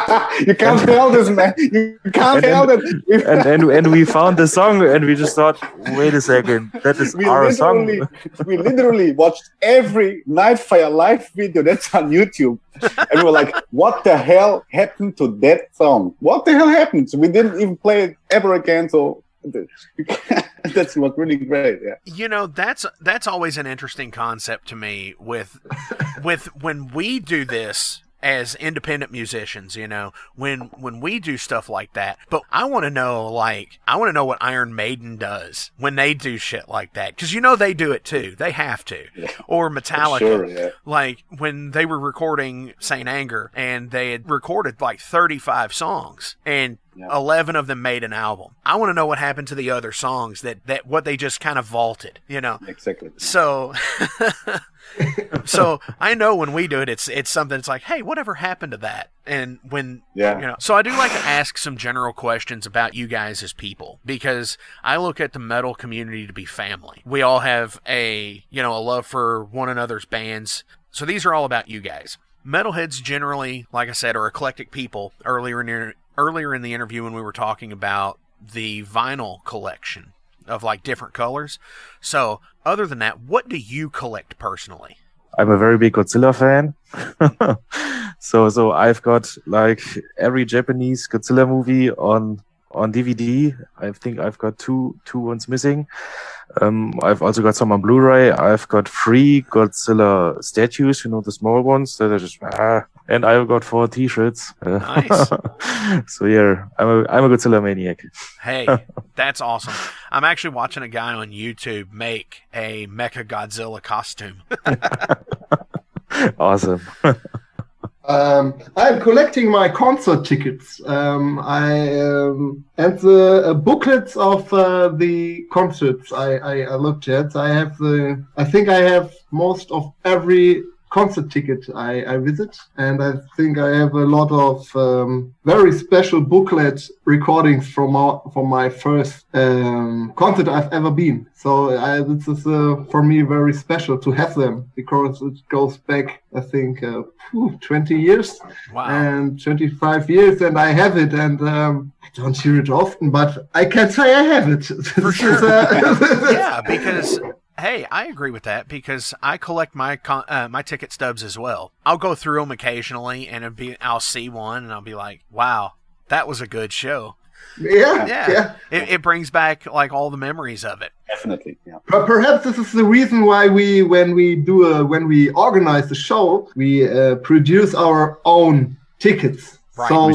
You can't tell this, man. You can't tell it. and we found the song, and we just thought, wait a second, that is our song. We literally watched every Nightfyre live video that's on YouTube. And we were like, what the hell happened to that song? What the hell happened? So we didn't even play it ever again. So that's what's really great. Yeah. You know, that's always an interesting concept to me with when we do this as independent musicians, you know, when we do stuff like that. But I want to know what Iron Maiden does when they do shit like that. Because, you know, they do it too. They have to. Yeah. Or Metallica. Sure, yeah. Like when they were recording Saint Anger, and they had recorded like 35 songs, and 11 of them made an album. I want to know what happened to the other songs that what they just kind of vaulted, you know. Exactly. So so I know when we do it, it's something. It's like, hey, whatever happened to that? And when you know, so I do like to ask some general questions about you guys as people, because I look at the metal community to be family. We all have a love for one another's bands. So these are all about you guys. Metalheads generally, like I said, are eclectic people. Earlier in the interview, when we were talking about the vinyl collection of like different colors. So other than that, what do you collect personally? I'm a very big Godzilla fan. So I've got like every Japanese Godzilla movie on on DVD. I think I've got two ones missing. I've also got some on Blu-ray. I've got 3 Godzilla statues, the small ones that are just, and I've got 4 T-shirts. Nice. So yeah, I'm a Godzilla maniac. Hey, that's awesome. I'm actually watching a guy on YouTube make a Mecha Godzilla costume. Awesome. I'm collecting my concert tickets. And the booklets of the concerts I looked at. I think I have most of every concert ticket I visit, and I think I have a lot of very special booklet recordings from my first concert I've ever been. So this is for me very special to have them, because it goes back, I think, 20 years. Wow. And 25 years, and I have it, and I don't hear it often, but I can say I have it. For sure. Yeah, because... Hey, I agree with that, because I collect my ticket stubs as well. I'll go through them occasionally, and I'll see one, and I'll be like, "Wow, that was a good show." Yeah. It brings back like all the memories of it. Definitely, yeah. But perhaps this is the reason why when we organize the show, we produce our own tickets. Right. So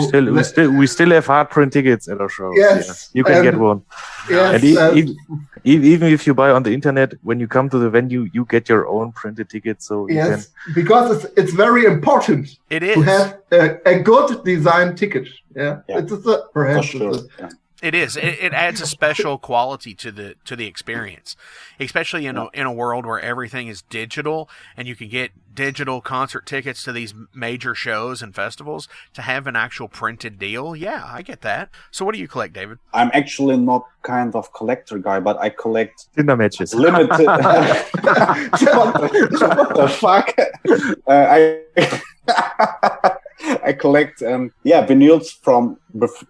We still have hard print tickets at our shows. Yes, yeah. You can get one. Yes, and even if you buy on the internet, when you come to the venue, you get your own printed ticket. So yes, because it's very important. It is to have a good design ticket. Yeah. It's perhaps. For sure. Yeah. It is. It adds a special quality to the experience, especially in a world where everything is digital and you can get digital concert tickets to these major shows and festivals. To have an actual printed deal, yeah, I get that. So, what do you collect, David? I'm actually not kind of collector guy, but I collect Tinder matches. Limited. What the fuck? I collect vinyls from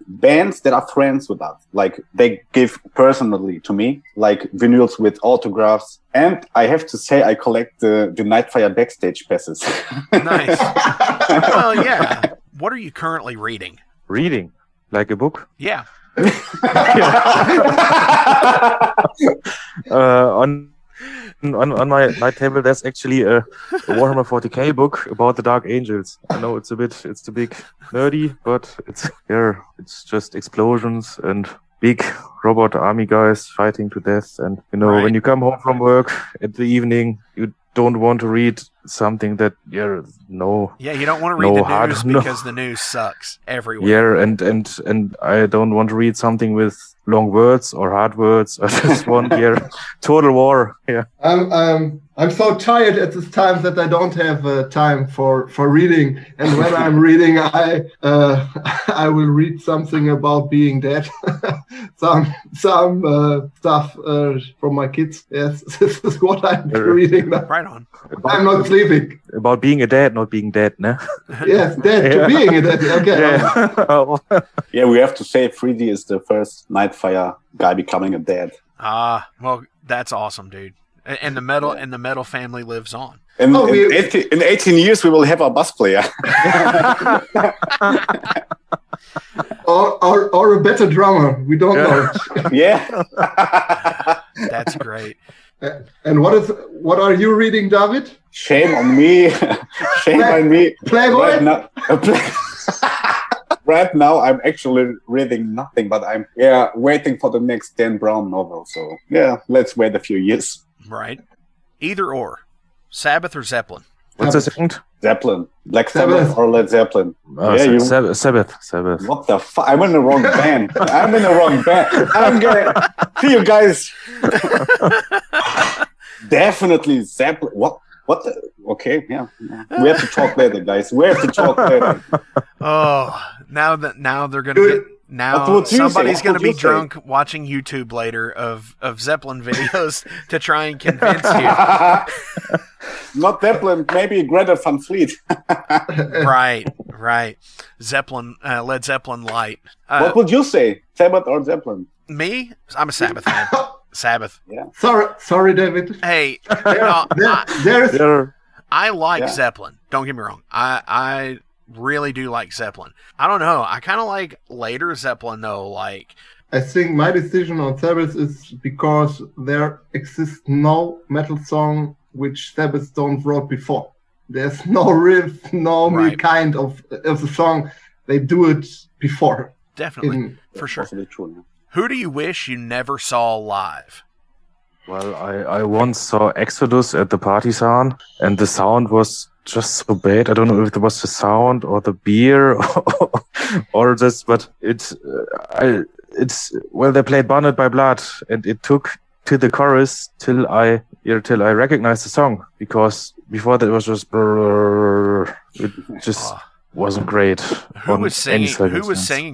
bands that are friends with us. Like, they give personally to me, like vinyls with autographs. And I have to say, I collect the Nightfyre backstage passes. Nice. Well, yeah. What are you currently reading? Reading? Like a book? Yeah. On my table, there's actually a Warhammer 40k book about the Dark Angels. I know it's a bit nerdy, but it's just explosions and big robot army guys fighting to death. And Right. when you come home from work at the evening, you don't want to read something that Yeah, you don't want to read the news because the news sucks everywhere. Yeah, and I don't want to read something with long words or hard words. I just want total war. Yeah. I'm so tired at this time that I don't have time for reading. And when I'm reading, I will read something about being dead, some stuff from my kids. Yes, this is what I'm reading now. Right on. I'm not sleeping. About being a dad, not being dead, no? Yes, dead to being a dead. Okay. Yeah. Yeah, we have to say 3D is the first Nightfyre guy becoming a dad. Well, that's awesome, dude. And the metal family lives on. In 18 years, we will have a bass player. or a better drummer. We don't know. Yeah. That's great. And what are you reading, David? Shame on me. Shame on me. Playboy? Right now, I'm actually reading nothing, but I'm waiting for the next Dan Brown novel. So let's wait a few years. Right. Either or. Sabbath or Zeppelin? What's the second? Zeppelin. Black Sabbath or Led Zeppelin. Sabbath. What the fuck? I'm in the wrong band. I'm going to you guys. Definitely Zeppelin. What the? Okay, yeah. We have to talk later, guys. Oh, now they're going to get... Now somebody's going to be drunk watching YouTube later of Zeppelin videos to try and convince you. Not Zeppelin, maybe Greta Van Fleet. Right. Zeppelin, Led Zeppelin light. What would you say, Sabbath or Zeppelin? Me? I'm a Sabbath fan. Sabbath. Yeah. Sorry, David. Hey, I like Zeppelin. Don't get me wrong. I really do like Zeppelin. I don't know. I kind of like later Zeppelin, though. Like, I think my decision on Sabbath is because there exists no metal song which Sabbath don't wrote before. There's no riff, no kind of the song. They do it before. Definitely, for sure. True. Who do you wish you never saw live? Well, I once saw Exodus at the Partisan, and the sound was just so bad. I don't know if it was the sound or the beer or this, but well, they played Bonded by Blood, and it took to the chorus till I recognized the song, because before that it was just it just wasn't great. Who was singing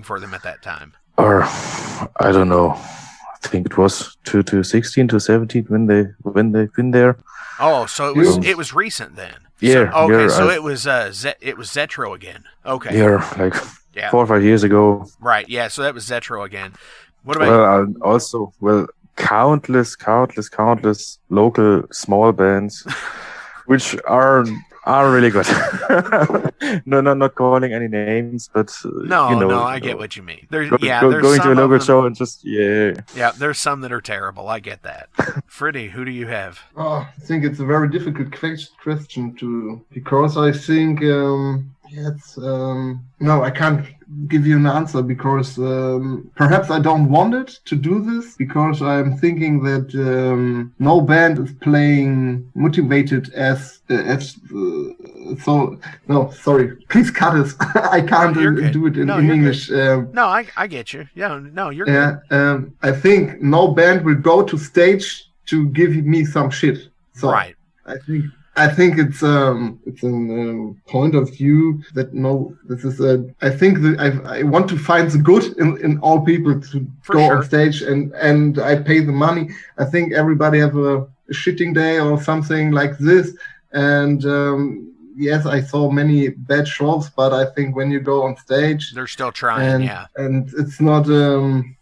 for them at that time? Or I don't know. I think it was 2016 to 17 when they've been there. Oh, so it was recent then. Yeah. So it was Zetro again. Okay. Yeah, like 4 or 5 years ago. Right. Yeah. So that was Zetro again. What about countless local small bands, which are really good. No, not calling any names, but I get what you mean. There's going to a local show and just there's some that are terrible. I get that. Freddie, who do you have? I think it's a very difficult question because I think I can't give you an answer, because perhaps I don't want it to do this, because I'm thinking that no band is playing motivated as no, sorry, please cut it. I can't do it in English. No, I get you. Yeah, no, you're good. I think no band will go to stage to give me some shit. So right. I think it's a point of view that I think that I want to find the good in all people to go on stage, and I pay the money. I think everybody have a shitting day or something like this, and yes, I saw many bad shows, but I think when you go on stage, they're still trying, and it's not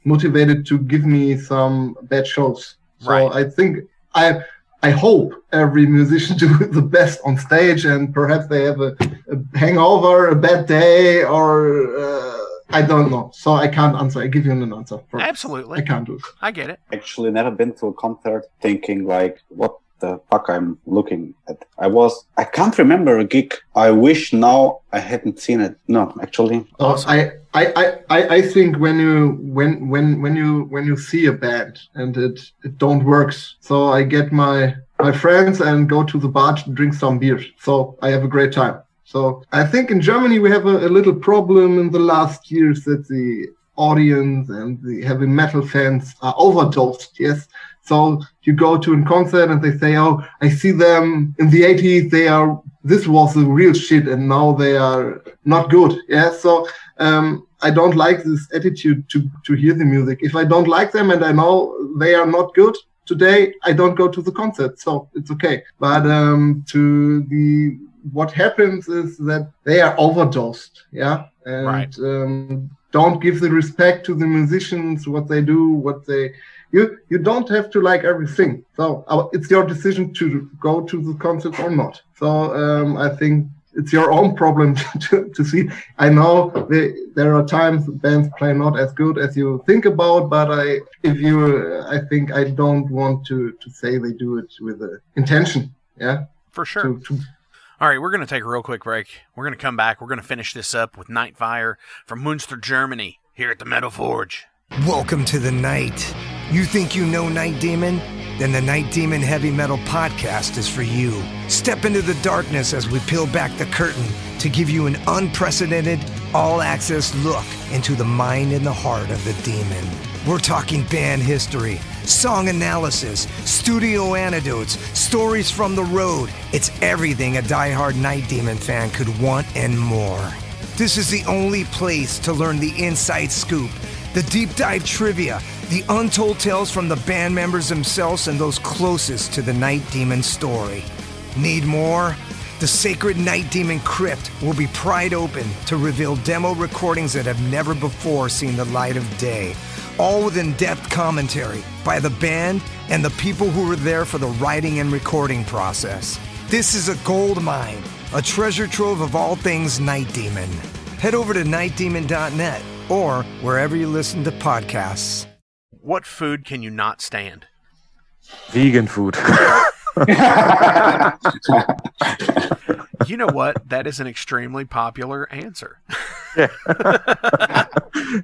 motivated to give me some bad shows. So I think I hope every musician do the best on stage, and perhaps they have a hangover, a bad day, or I don't know. So I can't answer. I give you an answer. Absolutely. I can't do it. I get it. Actually, never been to a concert thinking like, what the fuck I'm looking at. I can't remember a gig. I wish now I hadn't seen it. No, actually. I think when you see a band and it don't works, so I get my friends and go to the bar to drink some beer. So I have a great time. So I think in Germany we have a little problem in the last years that the audience and the heavy metal fans are overdosed. Yes. So you go to a concert and they say, "Oh, I see them in the 80s. This was the real shit, and now they are not good." Yeah. So I don't like this attitude to hear the music. If I don't like them and I know they are not good today, I don't go to the concert. So it's okay. But what happens is that they are overdosed. Yeah. And don't give the respect to the musicians, what they do, You don't have to like everything. So it's your decision to go to the concert or not. So I think it's your own problem to see. I know there are times bands play not as good as you think about, but I think I don't want to say they do it with intention. Yeah, for sure. All right, we're going to take a real quick break. We're going to come back. We're going to finish this up with Nightfyre from Munster, Germany, here at the Metal Forge. Welcome to the night. You think you know Night Demon? Then the Night Demon Heavy Metal Podcast is for you. Step into the darkness as we peel back the curtain to give you an unprecedented, all-access look into the mind and the heart of the demon. We're talking band history, song analysis, studio anecdotes, stories from the road. It's everything a diehard Night Demon fan could want and more. This is the only place to learn the inside scoop, the deep dive trivia, the untold tales from the band members themselves and those closest to the Night Demon story. Need more? The sacred Night Demon Crypt will be pried open to reveal demo recordings that have never before seen the light of day, all with in-depth commentary by the band and the people who were there for the writing and recording process. This is a gold mine, a treasure trove of all things Night Demon. Head over to nightdemon.net or wherever you listen to podcasts. What food can you not stand? Vegan food. You know what? That is an extremely popular answer. Yeah.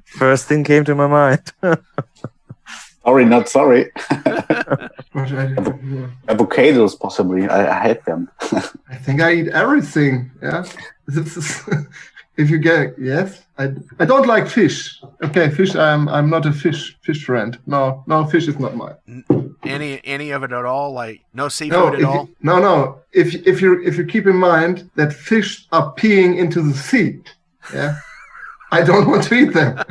First thing came to my mind. Sorry, not sorry. Avocados, possibly. I hate them. I think I eat everything. Yeah. If you get yes, I don't like fish. Okay, fish. I'm not a fish friend. No, fish is not mine. Any of it at all? Like no seafood at all? No. If you keep in mind that fish are peeing into the sea, yeah, I don't want to eat them.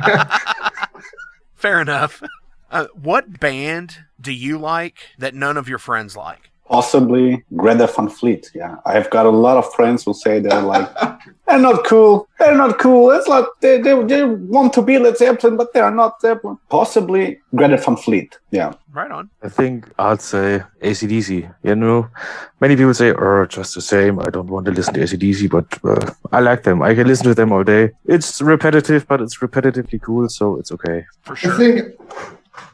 Fair enough. What band do you like that none of your friends like? Possibly Greta Van Fleet. Yeah, I've got a lot of friends who say they're like, they're not cool. It's like they want to be Led Zeppelin, but they are not Zeppelin. Possibly Greta Van Fleet. Yeah. Right on. I think I'd say AC/DC. You know, many people say, just the same. I don't want to listen to AC/DC, but I like them. I can listen to them all day. It's repetitive, but it's repetitively cool, so it's okay. For sure. I think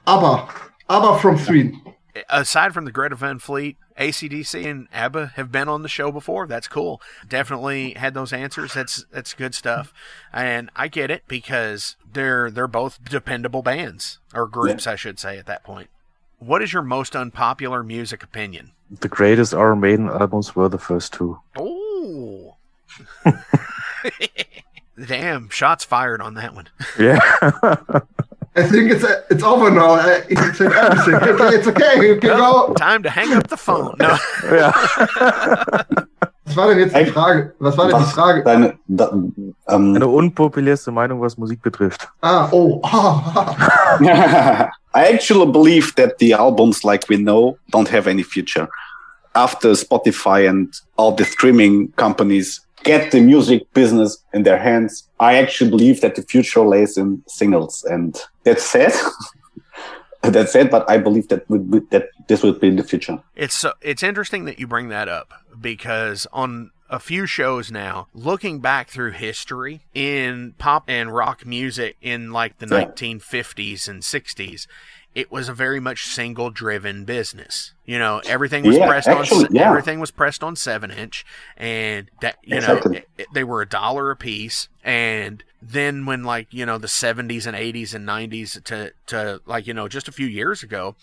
ABBA from Sweden. Aside from the Greta Van Fleet, AC/DC and ABBA have been on the show before. That's cool. Definitely had those answers. That's good stuff. And I get it because they're both dependable bands, or groups, I should say, at that point. What is your most unpopular music opinion? The greatest Iron Maiden albums were the first two. Oh. Damn, shots fired on that one. Yeah. I think it's over now. He said everything. Okay, it's okay. You can go. Time to hang up the phone. No. Ja. Was war denn jetzt die Frage? Eine unpopulärste Meinung, was Musik betrifft. I actually believe that the albums like we know don't have any future. After Spotify and all the streaming companies get the music business in their hands, I actually believe that the future lays in singles, and that's sad. That's sad, but I believe that this will be in the future. It's interesting that you bring that up, because on a few shows now, looking back through history in pop and rock music in like the 1950s and 60s, it was a very much single-driven business. You know, everything was everything was pressed on 7-inch, and that they were $1 a piece. And then when the 70s and 80s and 90s to just a few years ago,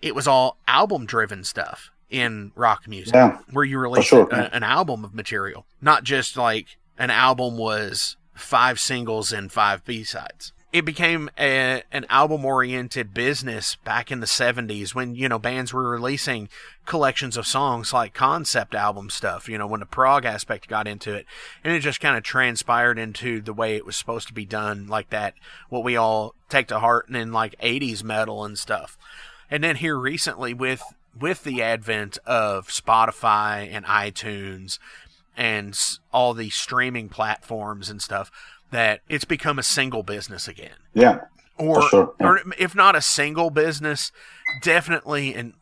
it was all album-driven stuff in rock music, where you released an album of material, not just like an album was 5 singles and 5 B-sides. It became an album-oriented business back in the 70s when, bands were releasing collections of songs like concept album stuff, when the prog aspect got into it. And it just kind of transpired into the way it was supposed to be done, like that, what we all take to heart in like 80s metal and stuff. And then here recently with the advent of Spotify and iTunes and all these streaming platforms and stuff, that it's become a single business again. Yeah. Or if not a single business, definitely an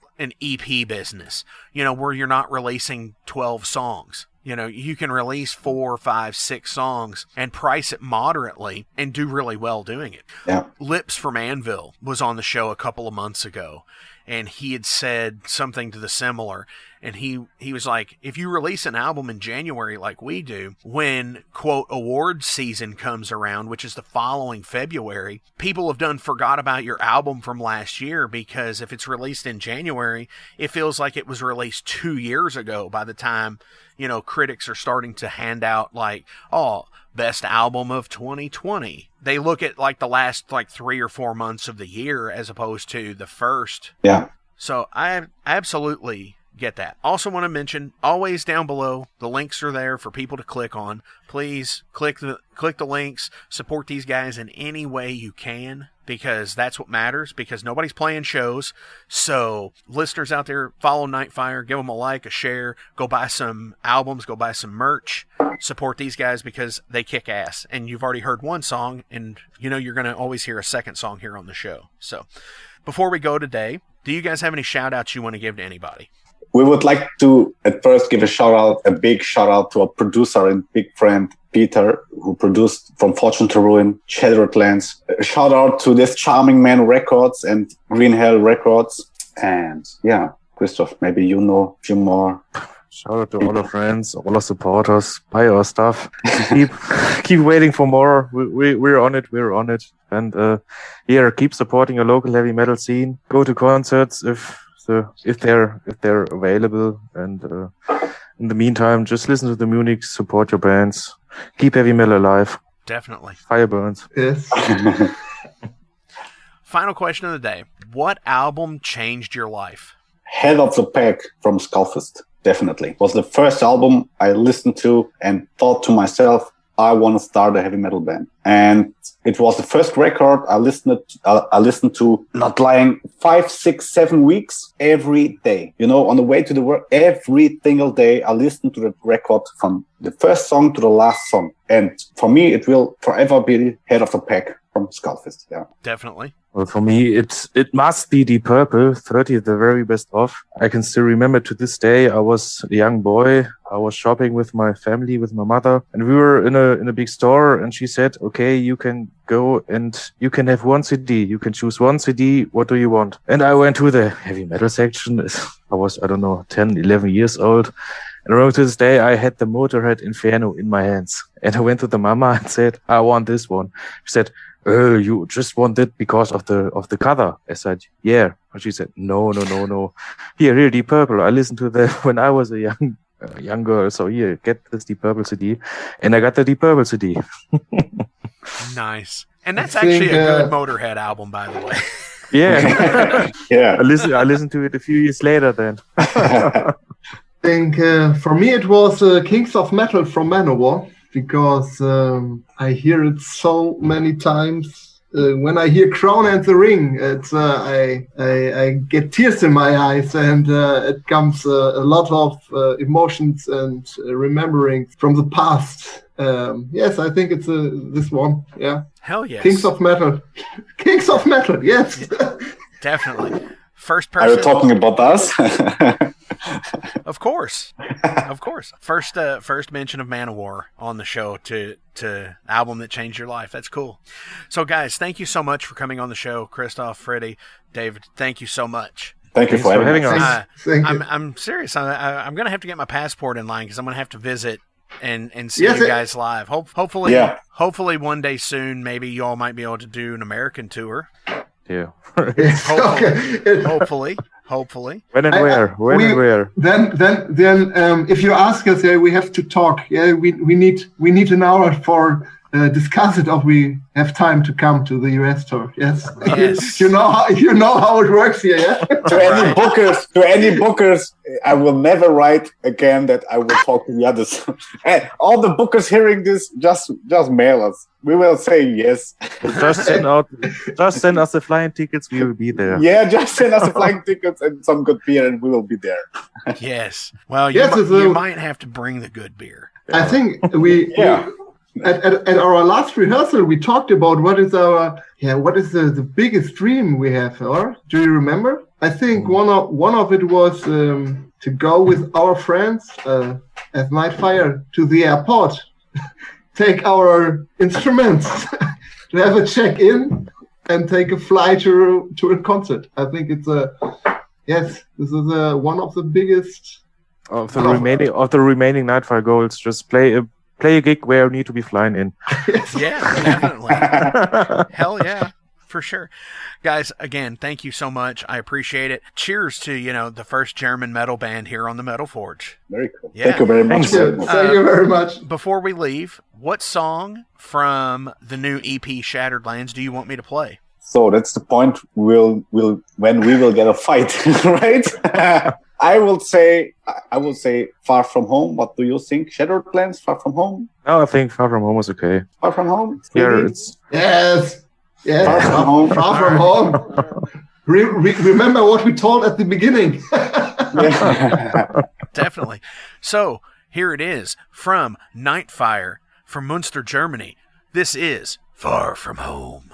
EP business, where you're not releasing 12 songs. You can release 4, 5, 6 songs and price it moderately and do really well doing it. Yeah. Lips from Anvil was on the show a couple of months ago, and he had said something to the similar. And he was like, if you release an album in January like we do, when, quote, awards season comes around, which is the following February, people have forgot about your album from last year, because if it's released in January, it feels like it was released 2 years ago by the time, critics are starting to hand out best album of 2020. They look at the last 3 or 4 months of the year as opposed to the first. Yeah. So I absolutely get that. Also want to mention, always down below, the links are there for people to click on. Please click the links, support these guys in any way you can, because that's what matters, because nobody's playing shows. So listeners out there, follow Nightfyre, give them a like, a share, go buy some albums, go buy some merch, support these guys because they kick ass. And you've already heard one song, and you're going to always hear a second song here on the show. So before we go today, do you guys have any shout-outs you want to give to anybody? We would like to at first give a big shout out to our producer and big friend, Peter, who produced From Fortune to Ruin, Shattered Lands. A shout out to this Charming Man Records and Green Hell Records. And yeah, Christoph, maybe you know a few more. Shout out to all our friends, all our supporters. Buy our stuff. Keep waiting for more. We're on it. We're on it. And keep supporting your local heavy metal scene. Go to concerts if they're available. And in the meantime, just listen to the music, support your bands, keep heavy metal alive. Definitely. Fire burns. Yes. Final question of the day: what album changed your life? Head of the Pack from Skullfist. Definitely. It was the first album I listened to and thought to myself, I want to start a heavy metal band. And it was the first record I listened to, not lying, 5, 6, 7 weeks every day. You know, on the way to the work, every single day I listened to the record from the first song to the last song. And for me, it will forever be Head of the Pack from Skullfist. Yeah, definitely. Well, for me, it must be Deep Purple, 30, the very best of. I can still remember to this day, I was a young boy. I was shopping with my family, with my mother, and we were in a big store, and she said, okay, you can go and you can have one CD. You can choose one CD. What do you want? And I went to the heavy metal section. I was, 10, 11 years old. And around to this day, I had the Motorhead Inferno in my hands. And I went to the mama and said, I want this one. She said, oh, you just want it because of the cover. I said, yeah. And she said, no. Here, Deep Purple. I listened to them when I was a young girl. So here, get this Deep Purple CD. And I got the Deep Purple CD. Nice. And that's actually a good Motorhead album, by the way. Yeah. Yeah. I listened to it a few years later then. I think for me it was Kings of Metal from Manowar, because I hear it so many times. When I hear Crown and the Ring, it's I get tears in my eyes, and it comes a lot of emotions and remembering from the past. Yes, I think it's this one. Yeah. Hell yes. Kings of Metal. Kings of Metal. Yes. Definitely. First person. Are you talking about us? Of course. First mention of Manowar on the show to album that changed your life. That's cool. So guys, thank you so much for coming on the show. Christoph, Freddie, David, thank you so much. Thank you for having us. I'm serious. I'm going to have to get my passport in line because I'm going to have to visit and see you guys live. Hopefully one day soon, maybe you all might be able to do an American tour. Yeah. Hopefully. When and where? Then, if you ask us, we have to talk. Yeah, we need an hour for discuss it, or we have time to come to the US tour. Yes. you know how it works here. Yeah. To any bookers, I will never write again that I will talk to the others. And all the bookers hearing this, just mail us. We will say yes. Just send us the flying tickets. We will be there. Yeah, just send us the flying tickets and some good beer, and we will be there. Yes. Well, you might have to bring the good beer. I think at our last rehearsal, we talked about what is the biggest dream we have. Or do you remember? I think one of it was to go with our friends at Nightfyre to the airport, take our instruments, to have a check-in, and take a flight to a concert. I think it's this is one of the biggest of the remaining Nightfyre goals. Just play a gig where you need to be flying in. Yeah, definitely. Hell yeah, for sure. Guys, again, thank you so much. I appreciate it. Cheers to, the first German metal band here on the Metal Forge. Very cool. Yeah. Thank you very much. Thank you very much. Before we leave, what song from the new EP Shattered Lands do you want me to play? So that's the point when we will get a fight, right? I will say Far From Home. What do you think? Shattered Lands, Far From Home? No, I think Far From Home was okay. Far From Home? Yeah, it's... Yes. Far From Home. Far From Home. Remember what we told at the beginning. Definitely. So, here it is from Nightfyre from Munster, Germany. This is Far From Home.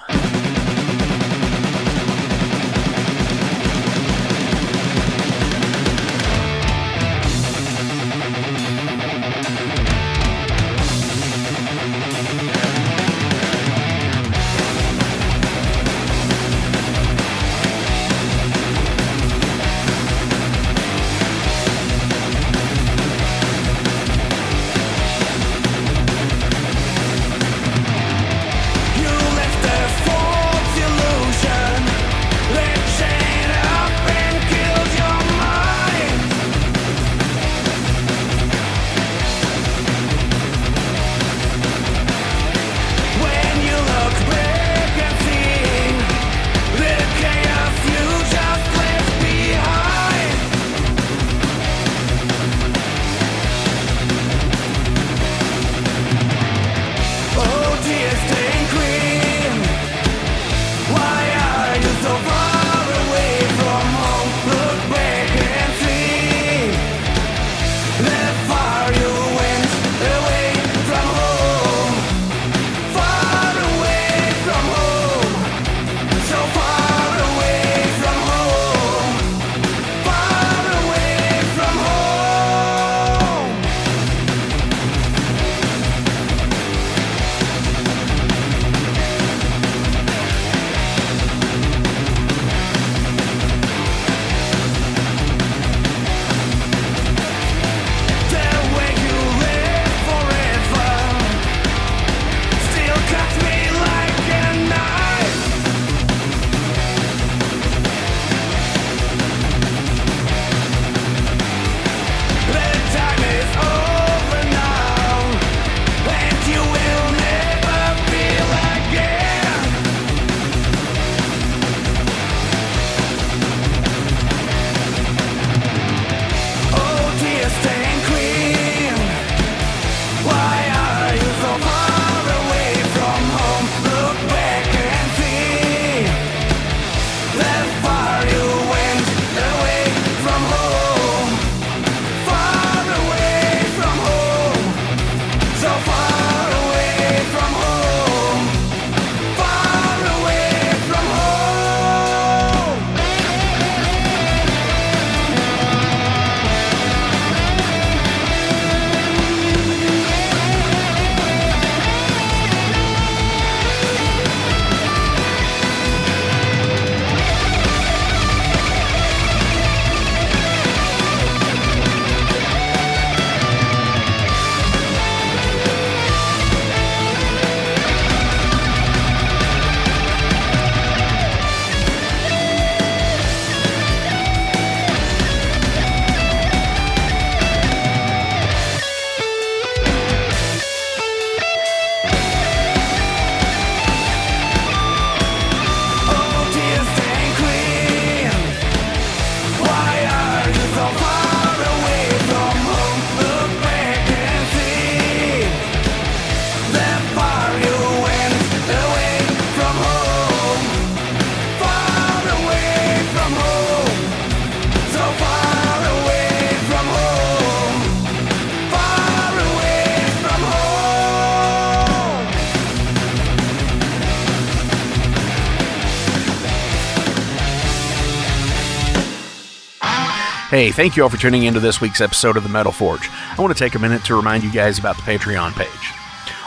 Hey, thank you all for tuning into this week's episode of The Metal Forge. I want to take a minute to remind you guys about the Patreon page.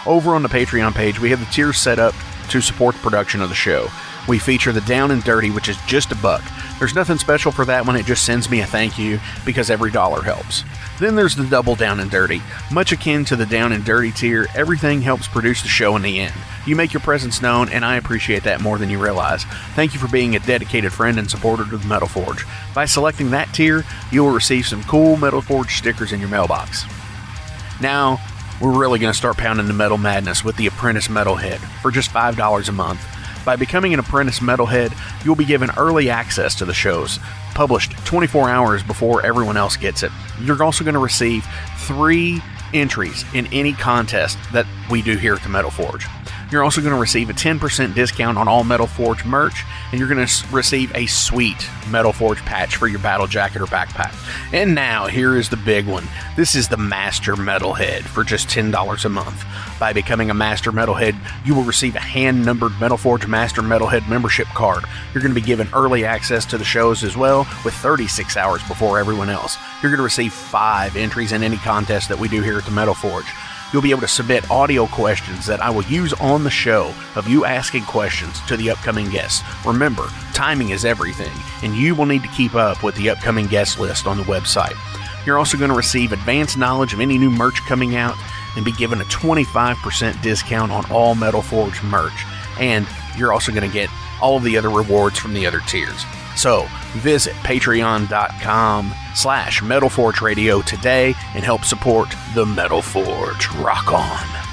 Over on the Patreon page, we have the tiers set up to support the production of the show. We feature the Down and Dirty, which is just $1. There's nothing special for that one, it just sends me a thank you because every dollar helps. Then there's the Double Down and Dirty. Much akin to the Down and Dirty tier, everything helps produce the show in the end. You make your presence known, and I appreciate that more than you realize. Thank you for being a dedicated friend and supporter of the Metal Forge. By selecting that tier, you will receive some cool Metal Forge stickers in your mailbox. Now, we're really going to start pounding the metal madness with the Apprentice Metalhead for just $5 a month. By becoming an Apprentice Metalhead, you'll be given early access to the shows, published 24 hours before everyone else gets it. You're also going to receive 3 entries in any contest that we do here at the Metal Forge. You're also going to receive a 10% discount on all Metal Forge merch, and you're going to receive a sweet Metal Forge patch for your battle jacket or backpack. And now, here is the big one. This is the Master Metalhead for just $10 a month. By becoming a Master Metalhead, you will receive a hand-numbered Metal Forge Master Metalhead membership card. You're going to be given early access to the shows as well, with 36 hours before everyone else. You're going to receive 5 entries in any contest that we do here at the Metal Forge. You'll be able to submit audio questions that I will use on the show of you asking questions to the upcoming guests. Remember, timing is everything, and you will need to keep up with the upcoming guest list on the website. You're also going to receive advanced knowledge of any new merch coming out and be given a 25% discount on all Metal Forge merch. And you're also going to get all of the other rewards from the other tiers. So visit patreon.com/Metal Forge Radio today and help support the Metal Forge. Rock on.